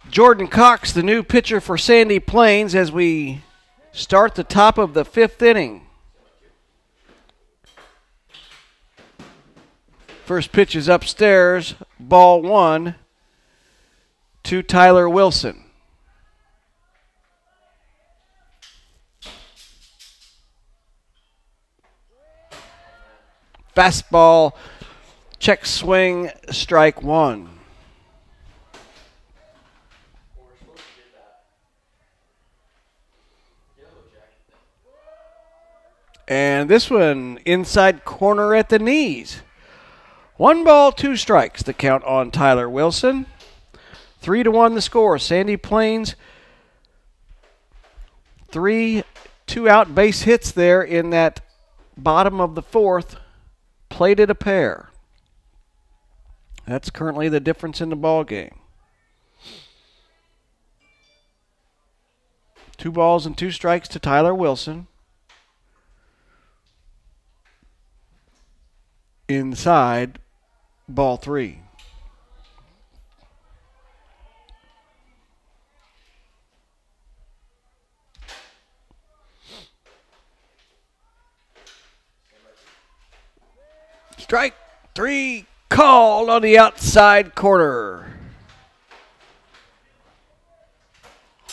Jordan Cox, the new pitcher for Sandy Plains, as we start the top of the 5th inning. First pitch is upstairs, ball 1 to Tyler Wilson. Fastball, check swing, strike 1. And this one inside corner at the knees. 1 ball, 2 strikes, the count on Tyler Wilson. 3-1 the score. Sandy Plains, 3 2-out base hits there in that bottom of the 4th. Plated a pair. That's currently the difference in the ball game. 2 balls and 2 strikes to Tyler Wilson. Inside, ball 3. Strike 3 called on the outside corner.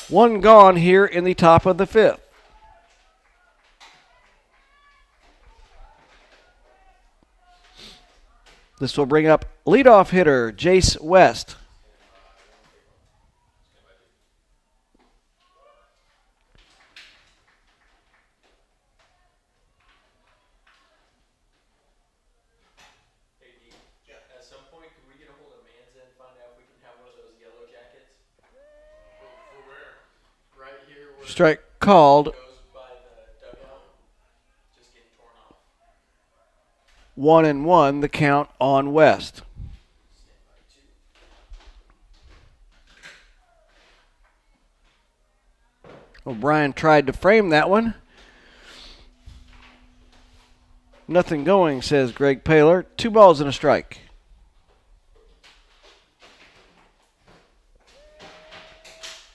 1 gone here in the top of the 5th. This will bring up leadoff hitter Jace West. At some point, could we get a hold of Manza and find out if we can have one of those yellow jackets? For where? Right here where Strike called. it goes by the dugout. Just getting torn off. 1-1 the count on West. O'Brien tried to frame that one. Nothing going, says Greg Paler. 2 balls and a strike.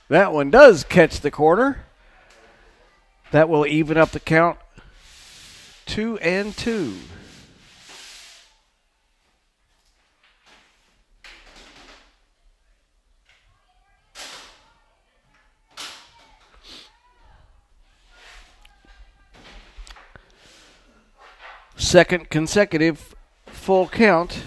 That one does catch the corner. That will even up the count. 2-2. Second consecutive full count.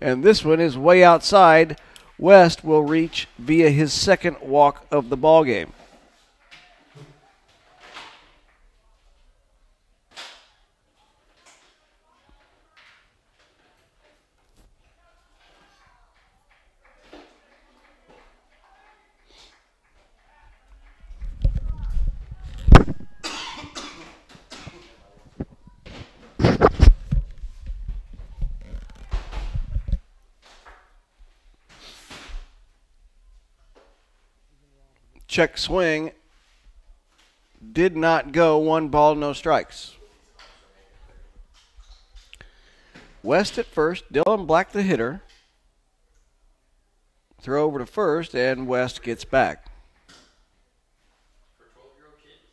And this one is way outside. West will reach via his second walk of the ball game. Check swing. Did not go. 1 ball, no strikes. West at first. Dylan Black the hitter. Throw over to first, and West gets back. For 12-year-old kids.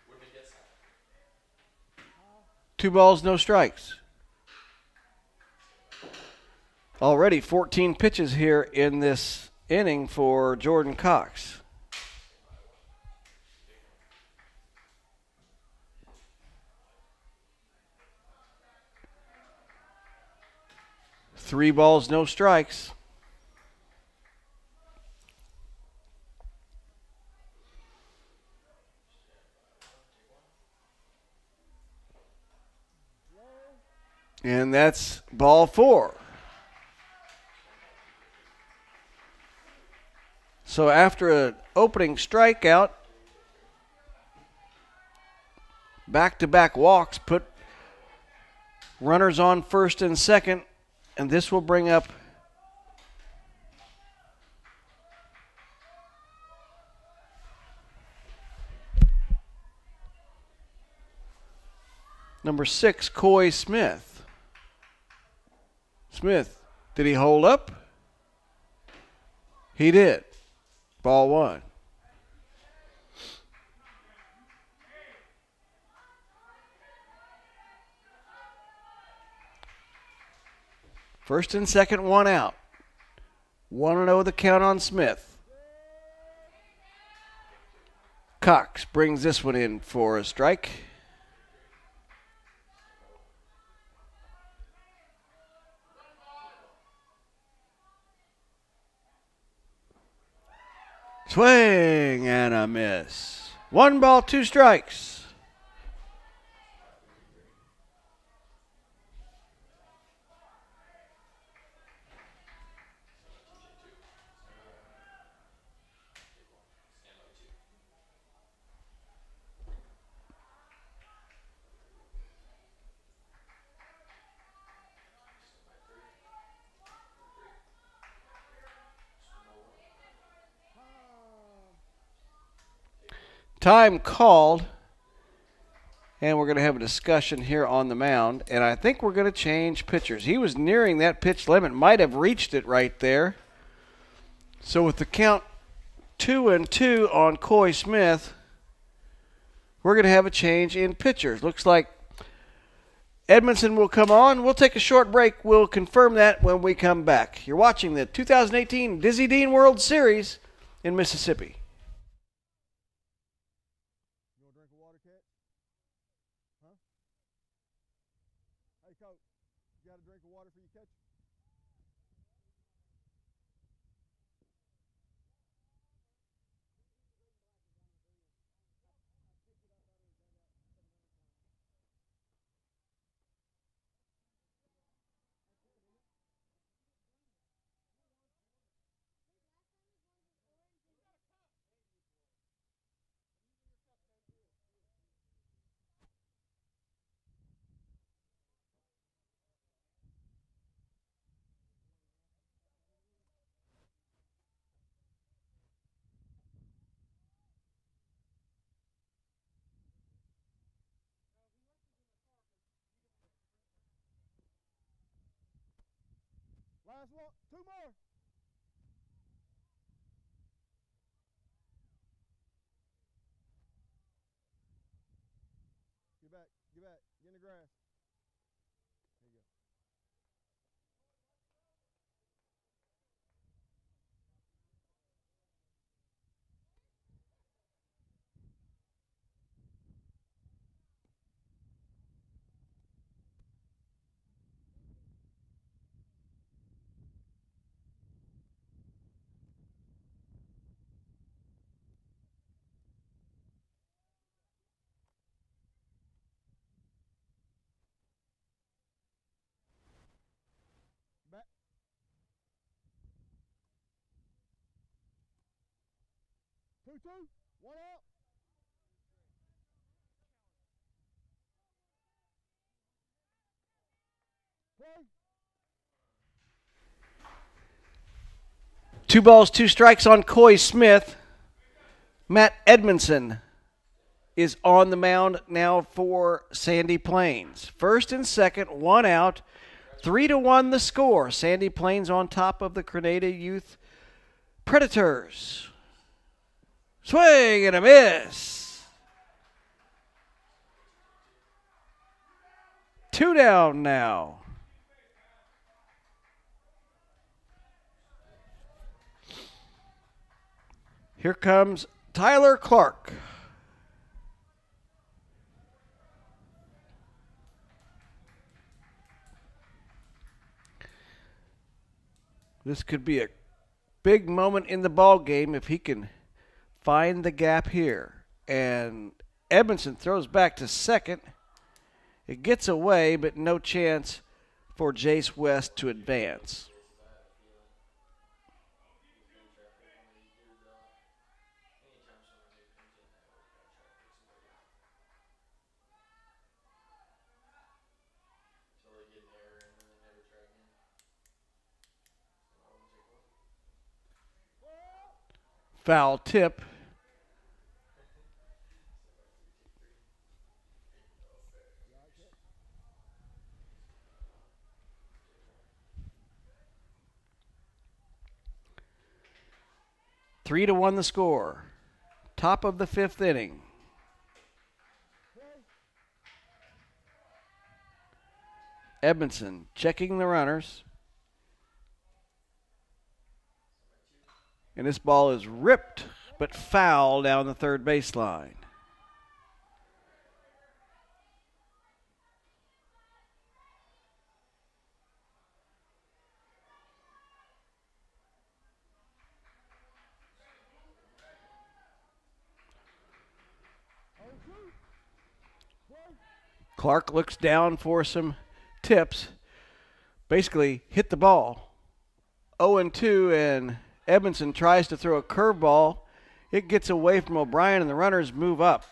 What did he get? 2 balls, no strikes. Already 14 pitches here in this inning for Jordan Cox. Three balls, no strikes. And that's ball 4. So after an opening strikeout, back-to-back walks put runners on first and second, and this will bring up number 6, Coy Smith. Smith, did he hold up? He did. Ball 1. First and second, 1 out. 1-0 the count on Smith. Cox brings this one in for a strike. Swing and a miss. 1 ball, 2 strikes. Time called, and we're going to have a discussion here on the mound, and I think we're going to change pitchers. He was nearing that pitch limit, might have reached it right there. So with the count 2-2 on Coy Smith, we're going to have a change in pitchers. Looks like Edmondson will come on. We'll take a short break. We'll confirm that when we come back. You're watching the 2018 Dizzy Dean World Series in Mississippi. You got a drink of water for your catch? Last one. 2 more. Get back. Get back. Get in the grass. There you go. Back. Two. 1 out. Play. 2 balls, 2 strikes on Coy Smith. Matt Edmondson is on the mound now for Sandy Plains. First and second, 1 out. 3-1 the score. Sandy Plains on top of the Grenada Youth Predators. Swing and a miss. 2 down now. Here comes Tyler Clark. This could be a big moment in the ball game if he can find the gap here. And Edmondson throws back to second. It gets away, but no chance for Jace West to advance. Foul tip. Three to one the score. Top of the 5th inning. Edmondson checking the runners. And this ball is ripped but foul down the third baseline. Clark looks down for some tips. Basically hit the ball. 0-2, and Edmondson tries to throw a curveball. It gets away from O'Brien, and the runners move up.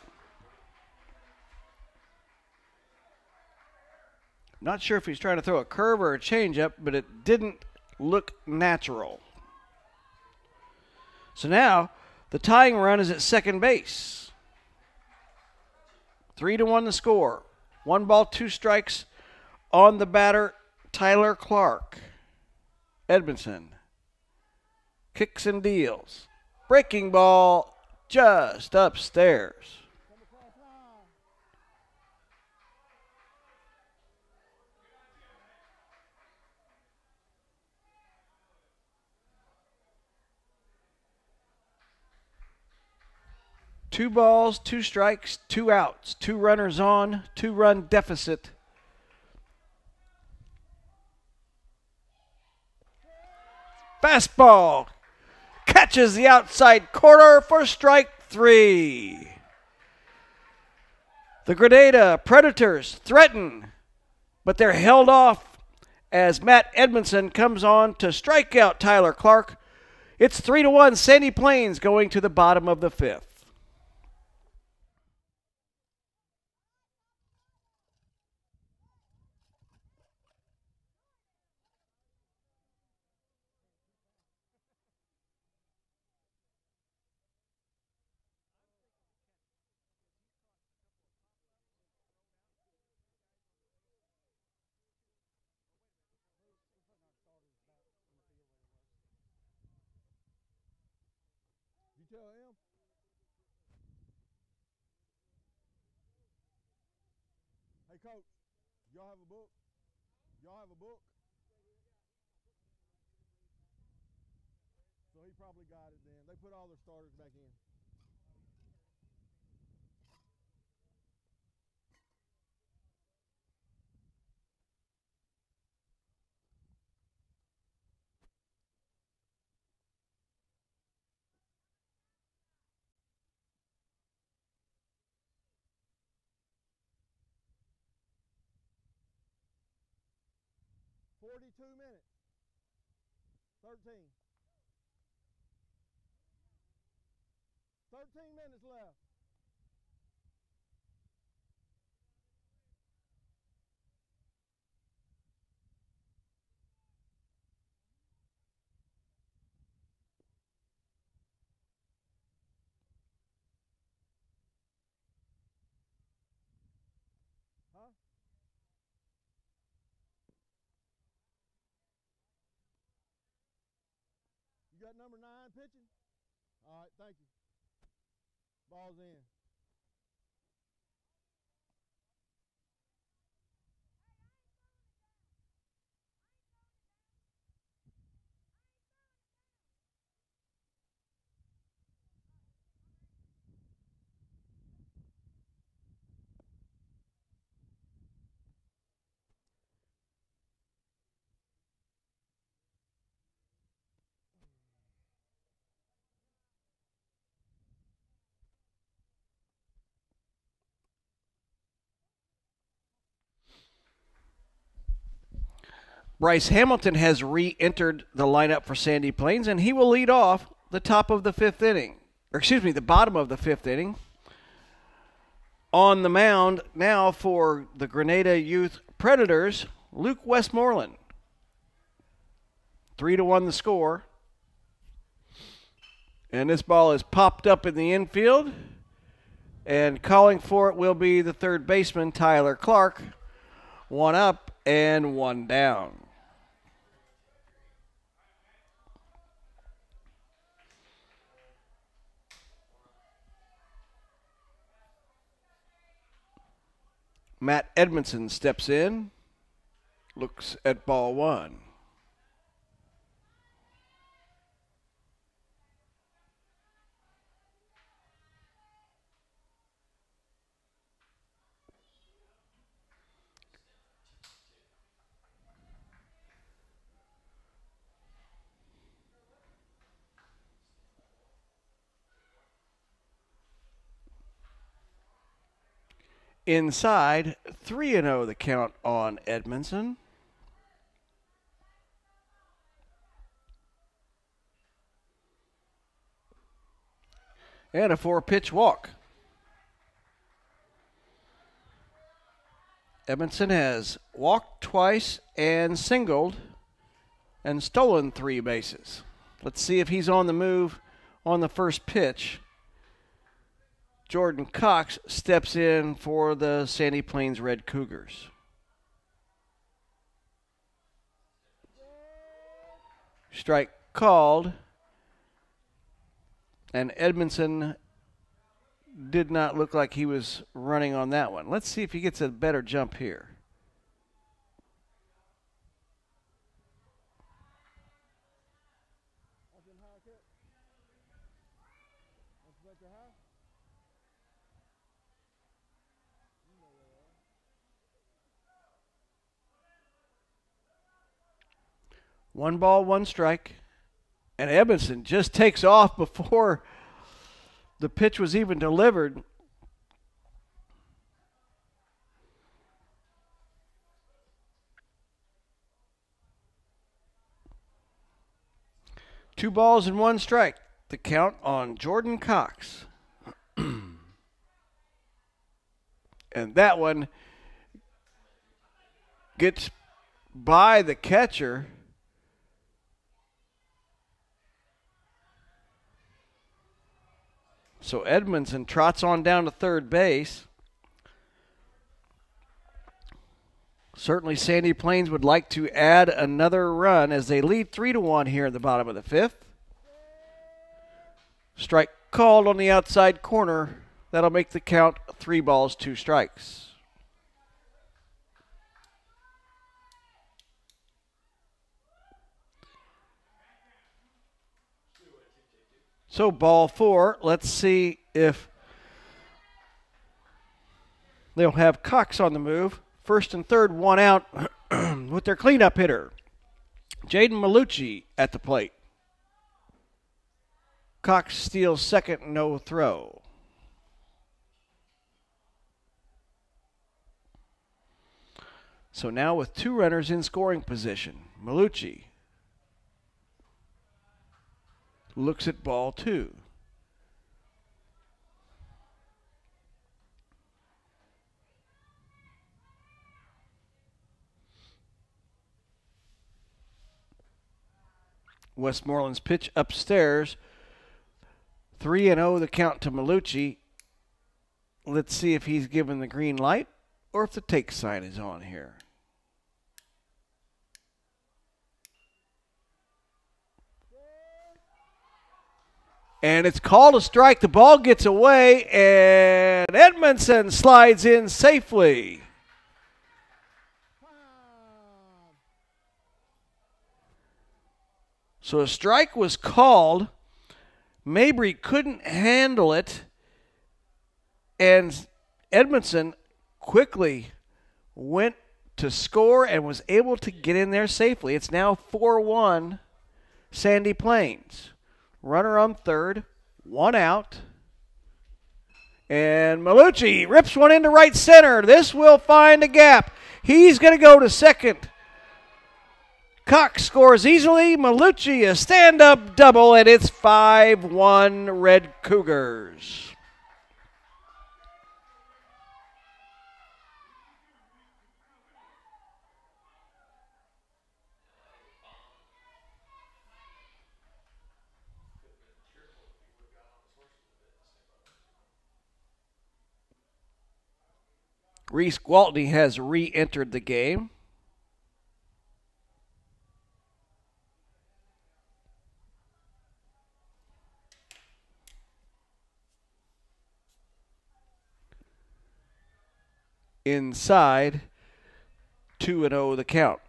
Not sure if he's trying to throw a curve or a changeup, but it didn't look natural. So now the tying run is at second base. 3-1 the score. 1 ball, 2 strikes on the batter, Tyler Clark. Edmondson kicks and deals. Breaking ball just upstairs. Two balls, 2 strikes, 2 outs, 2 runners on, 2-run deficit. Fastball catches the outside corner for strike 3. The Grenada Predators threaten, but they're held off as Matt Edmondson comes on to strike out Tyler Clark. It's 3-1 Sandy Plains going to the bottom of the 5th. tell him? Hey, coach, y'all have a book? Y'all have a book? So he probably got it then. They put all their starters back in. "42 minutes. 13. 13 minutes left. Huh? You got number 9 pitching? All right, thank you. Ball's in. Bryce Hamilton has re-entered the lineup for Sandy Plains, and he will lead off the top of the 5th inning. Or excuse me, the bottom of the 5th inning. On the mound now for the Grenada Youth Predators, Luke Westmoreland. 3-1 the score. And this ball is popped up in the infield. And calling for it will be the third baseman, Tyler Clark. 1 up and 1 down. Matt Edmondson steps in, looks at ball 1. Inside, 3-0 the count on Edmondson. And a 4-pitch walk. Edmondson has walked twice and singled and stolen 3 bases. Let's see if he's on the move on the first pitch. Jordan Cox steps in for the Sandy Plains Red Cougars. Strike called. And Edmondson did not look like he was running on that one. Let's see if he gets a better jump here. One ball, 1 strike. And Edmondson just takes off before the pitch was even delivered. Two balls and 1 strike. The count on Jordan Cox. And that one gets by the catcher. So Edmondson trots on down to third base. Certainly Sandy Plains would like to add another run as they lead 3-1 here in the bottom of the 5th. Strike called on the outside corner. That'll make the count 3 balls, 2 strikes. So ball 4. Let's see if they'll have Cox on the move. First and third, 1 out with their cleanup hitter. Jaden Malucci at the plate. Cox steals second, no throw. So now with 2 runners in scoring position, Malucci looks at ball 2. Westmoreland's pitch upstairs. 3-0 the count to Malucci. Let's see if he's given the green light or if the take sign is on here. And it's called a strike. The ball gets away, and Edmondson slides in safely. So a strike was called. Mabry couldn't handle it, and Edmondson quickly went to score and was able to get in there safely. It's now 4-1 Sandy Plains. Runner on third, 1 out. And Malucci rips one into right center. This will find a gap. He's going to go to second. Cox scores easily. Malucci a stand-up double, and it's 5-1 Red Cougars. Reese Gwaltney has re-entered the game. Inside, 2-0 the count.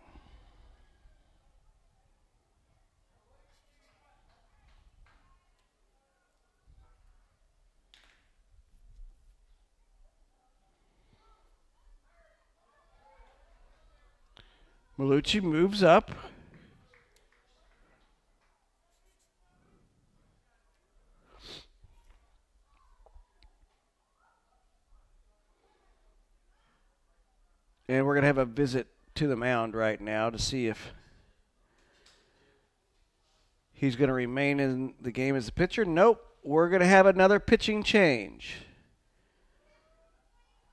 Malucci moves up. And we're going to have a visit to the mound right now to see if he's going to remain in the game as a pitcher. Nope. We're going to have another pitching change.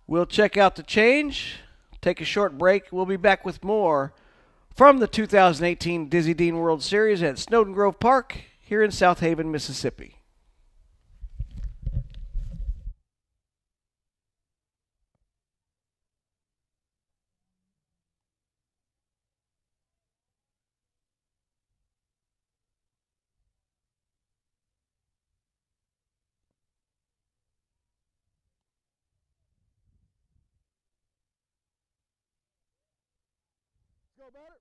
We'll check out the change, take a short break. We'll be back with more from the 2018 Dizzy Dean World Series at Snowden Grove Park here in South Haven, Mississippi. Go batter.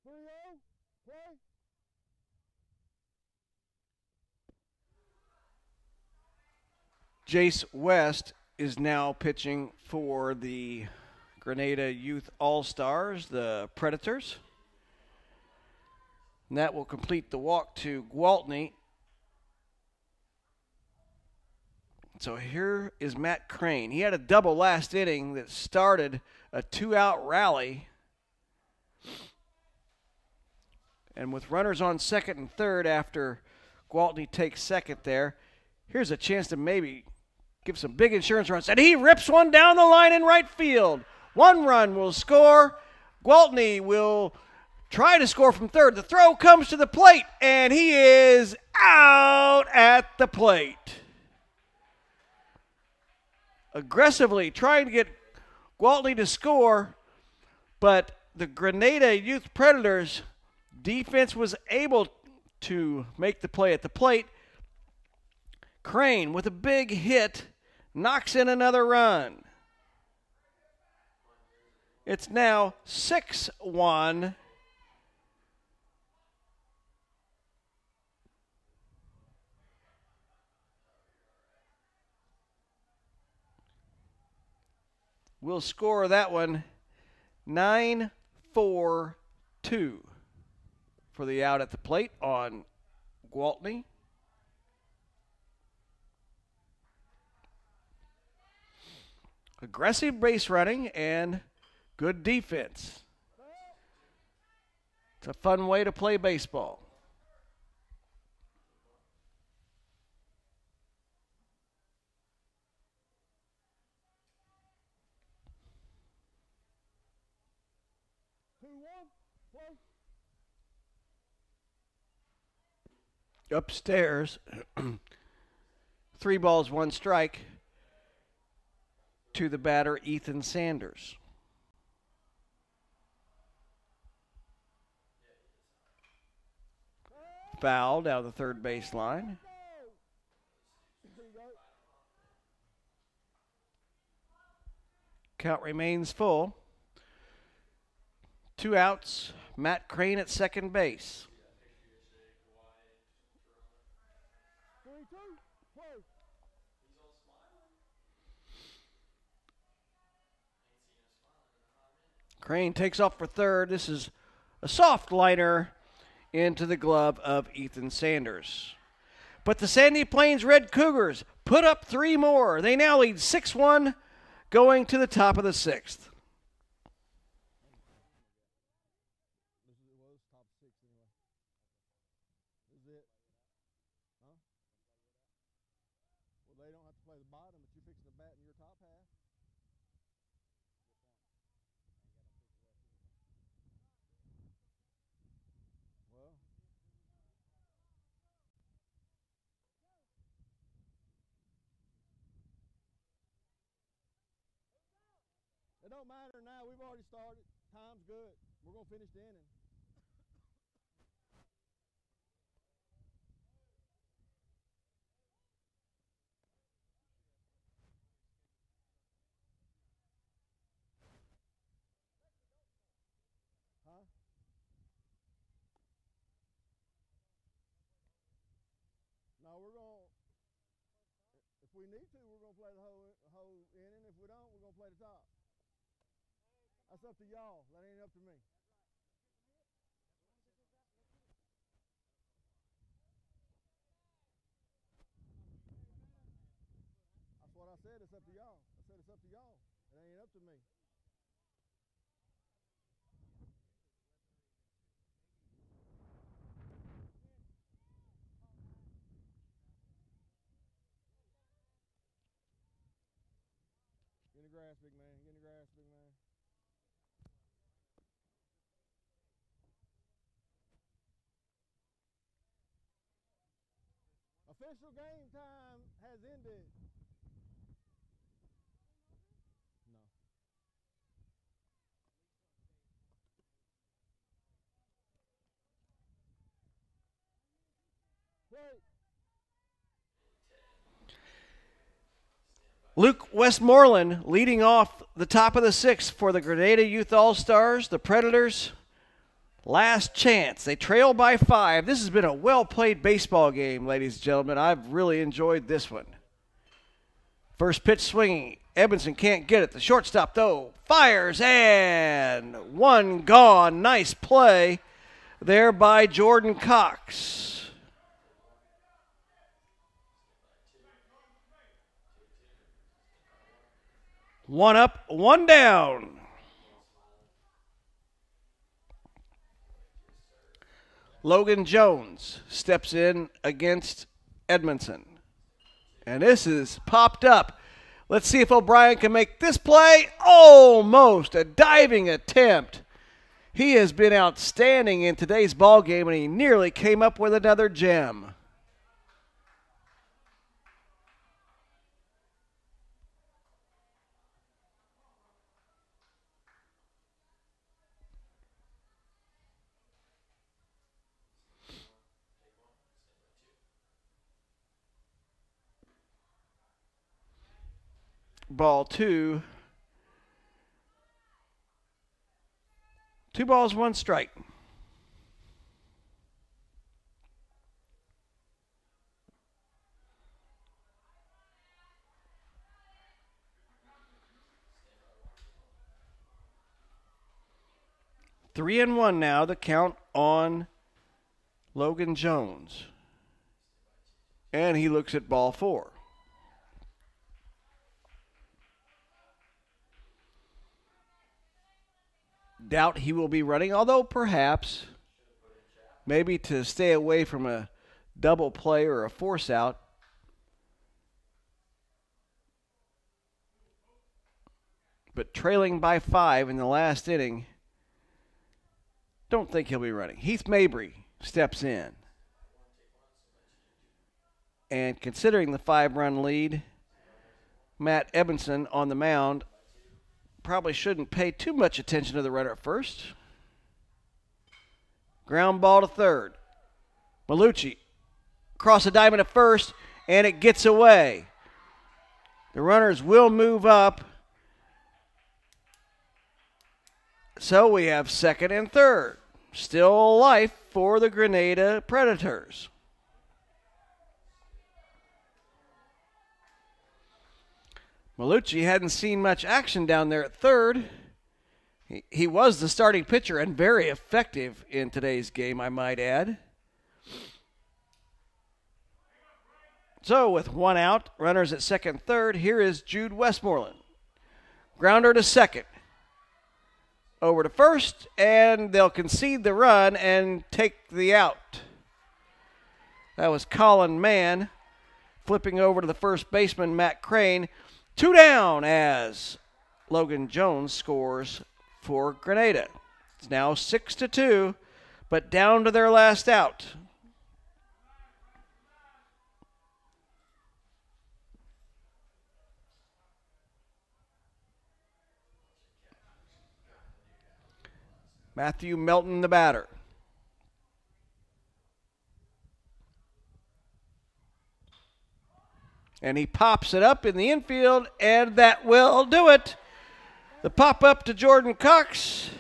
Play. Jace West is now pitching for the Grenada Youth All-Stars, the Predators. And that will complete the walk to Gwaltney. So here is Matt Crane. He had a double last inning that started a 2-out rally. And with runners on second and third after Gwaltney takes second there, here's a chance to maybe give some big insurance runs. And he rips one down the line in right field. 1 run will score. Gwaltney will try to score from third. The throw comes to the plate, and he is out at the plate. Aggressively trying to get Gwaltney to score, but the Grenada Youth Predators defense was able to make the play at the plate. Crane with a big hit knocks in another run. It's now 6-1. We'll score that one 9-4-2 for the out at the plate on Gwaltney. Aggressive base running and good defense. It's a fun way to play baseball. Upstairs, 3 balls, 1 strike to the batter, Ethan Sanders. Foul down the third baseline. Count remains full. 2 outs. Matt Crane at second base. Crane takes off for third. This is a soft liner into the glove of Ethan Sanders. But the Sandy Plains Red Cougars put up 3 more. They now lead 6-1 going to the top of the 6th. They don't have to play the bottom, but you're fixing to bat in your top half. Well, it don't matter now. We've already started. Time's good. We're going to finish the inning. No, we're going to, if we need to, we're going to play the whole inning. If we don't, we're going to play the top. That's up to y'all. That ain't up to me. That's what I said. It's up to y'all. I said it's up to y'all. It ain't up to me. Get in the grass, big man. Get in the grass, big man. Official game time has ended. No. Wait. Luke Westmoreland leading off the top of the 6th for the Grenada Youth All-Stars. The Predators, last chance. They trail by 5. This has been a well-played baseball game, ladies and gentlemen. I've really enjoyed this one. First pitch swinging. Edmondson can't get it. The shortstop, though, fires, and 1 gone. Nice play there by Jordan Cox. 1 up, 1 down. Logan Jones steps in against Edmondson. And this is popped up. Let's see if O'Brien can make this play. Almost a diving attempt. He has been outstanding in today's ball game, and he nearly came up with another gem. ball two. 2 balls, 1 strike. Three and one now, the count on Logan Jones. And he looks at ball 4. Doubt he will be running, although perhaps maybe to stay away from a double play or a force out. But trailing by 5 in the last inning, don't think he'll be running. Heath Mabry steps in. And considering the 5-run lead, Matt Ebenson on the mound probably shouldn't pay too much attention to the runner at first. Ground ball to third. Malucci across the diamond at first, and it gets away. The runners will move up. So we have second and third. Still life for the Grenada Predators. Malucci hadn't seen much action down there at third. He was the starting pitcher and very effective in today's game, I might add. So with 1 out, runners at second and third, here is Jude Westmoreland. Grounder to second. Over to first, and they'll concede the run and take the out. That was Colin Mann flipping over to the first baseman, Matt Crane. 2 down as Logan Jones scores for Grenada. It's now 6-2, but down to their last out. Matthew Melton, the batter. And he pops it up in the infield, and that will do it. The pop up to Jordan Cox,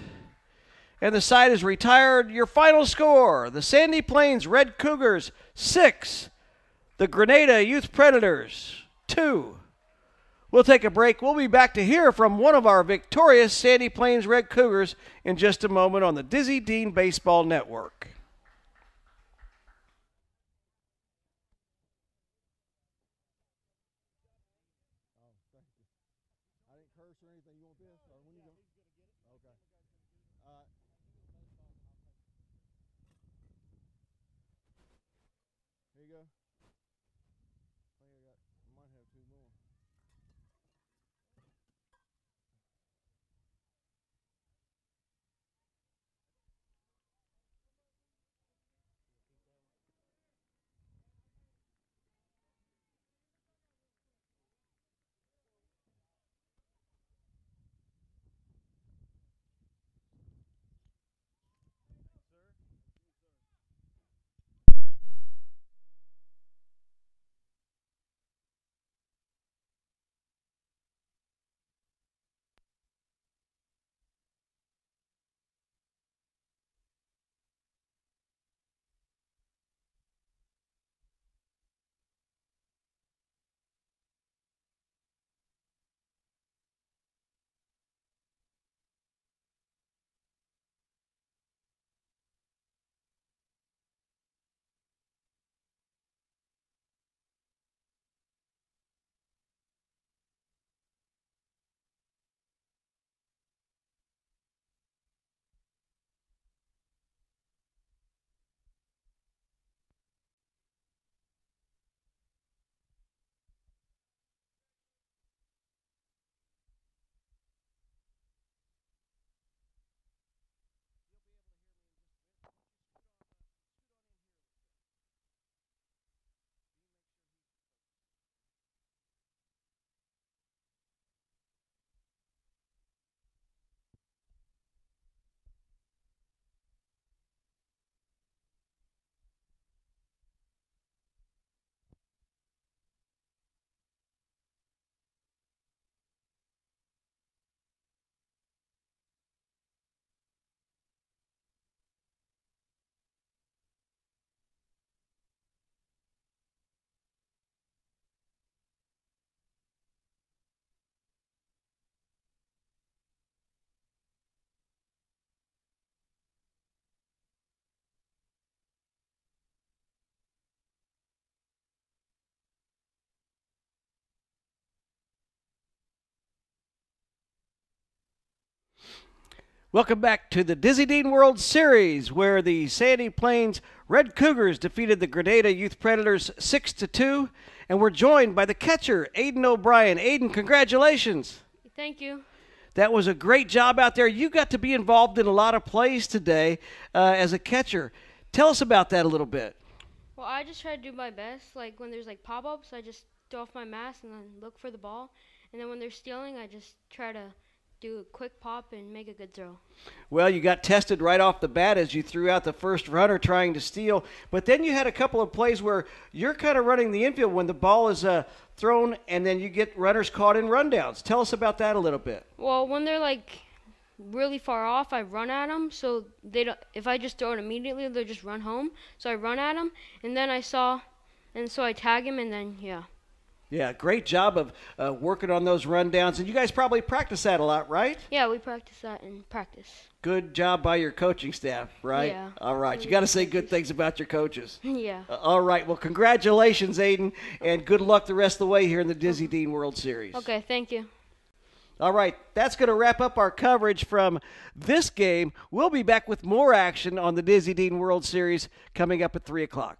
and the side is retired. Your final score, the Sandy Plains Red Cougars 6, the Grenada Youth Predators 2. We'll take a break. We'll be back to hear from one of our victorious Sandy Plains Red Cougars in just a moment on the Dizzy Dean Baseball Network. Oh, thank you. I didn't curse or anything. You want this? Or when you go? Okay. All right. Here you go. I think I might have 2 more. Welcome back to the Dizzy Dean World Series, where the Sandy Plains Red Cougars defeated the Grenada Youth Predators 6-2, and we're joined by the catcher, Aiden O'Brien. Aiden, congratulations. Thank you. That was a great job out there. You got to be involved in a lot of plays today as a catcher. Tell us about that a little bit. Well, I just try to do my best. Like when there's like pop-ups, I just throw off my mask and then look for the ball. And then when they're stealing, I just try to do a quick pop and make a good throw. Well, you got tested right off the bat as you threw out the first runner trying to steal. But then you had a couple of plays where you're kind of running the infield when the ball is thrown and then you get runners caught in rundowns. Tell us about that a little bit. Well, when they're like really far off, I run at them. So they don't. If I just throw it immediately, they'll just run home. So I run at them, and then so I tag him, and then yeah. Yeah, great job of working on those rundowns. And you guys probably practice that a lot, right? Yeah, we practice that in practice. Good job by your coaching staff, right? Yeah. All right. You got to say good things about your coaches. Yeah. All right. Well, congratulations, Aiden, and good luck the rest of the way here in the Dizzy Dean World Series. Okay, thank you. All right. That's going to wrap up our coverage from this game. We'll be back with more action on the Dizzy Dean World Series coming up at 3 o'clock.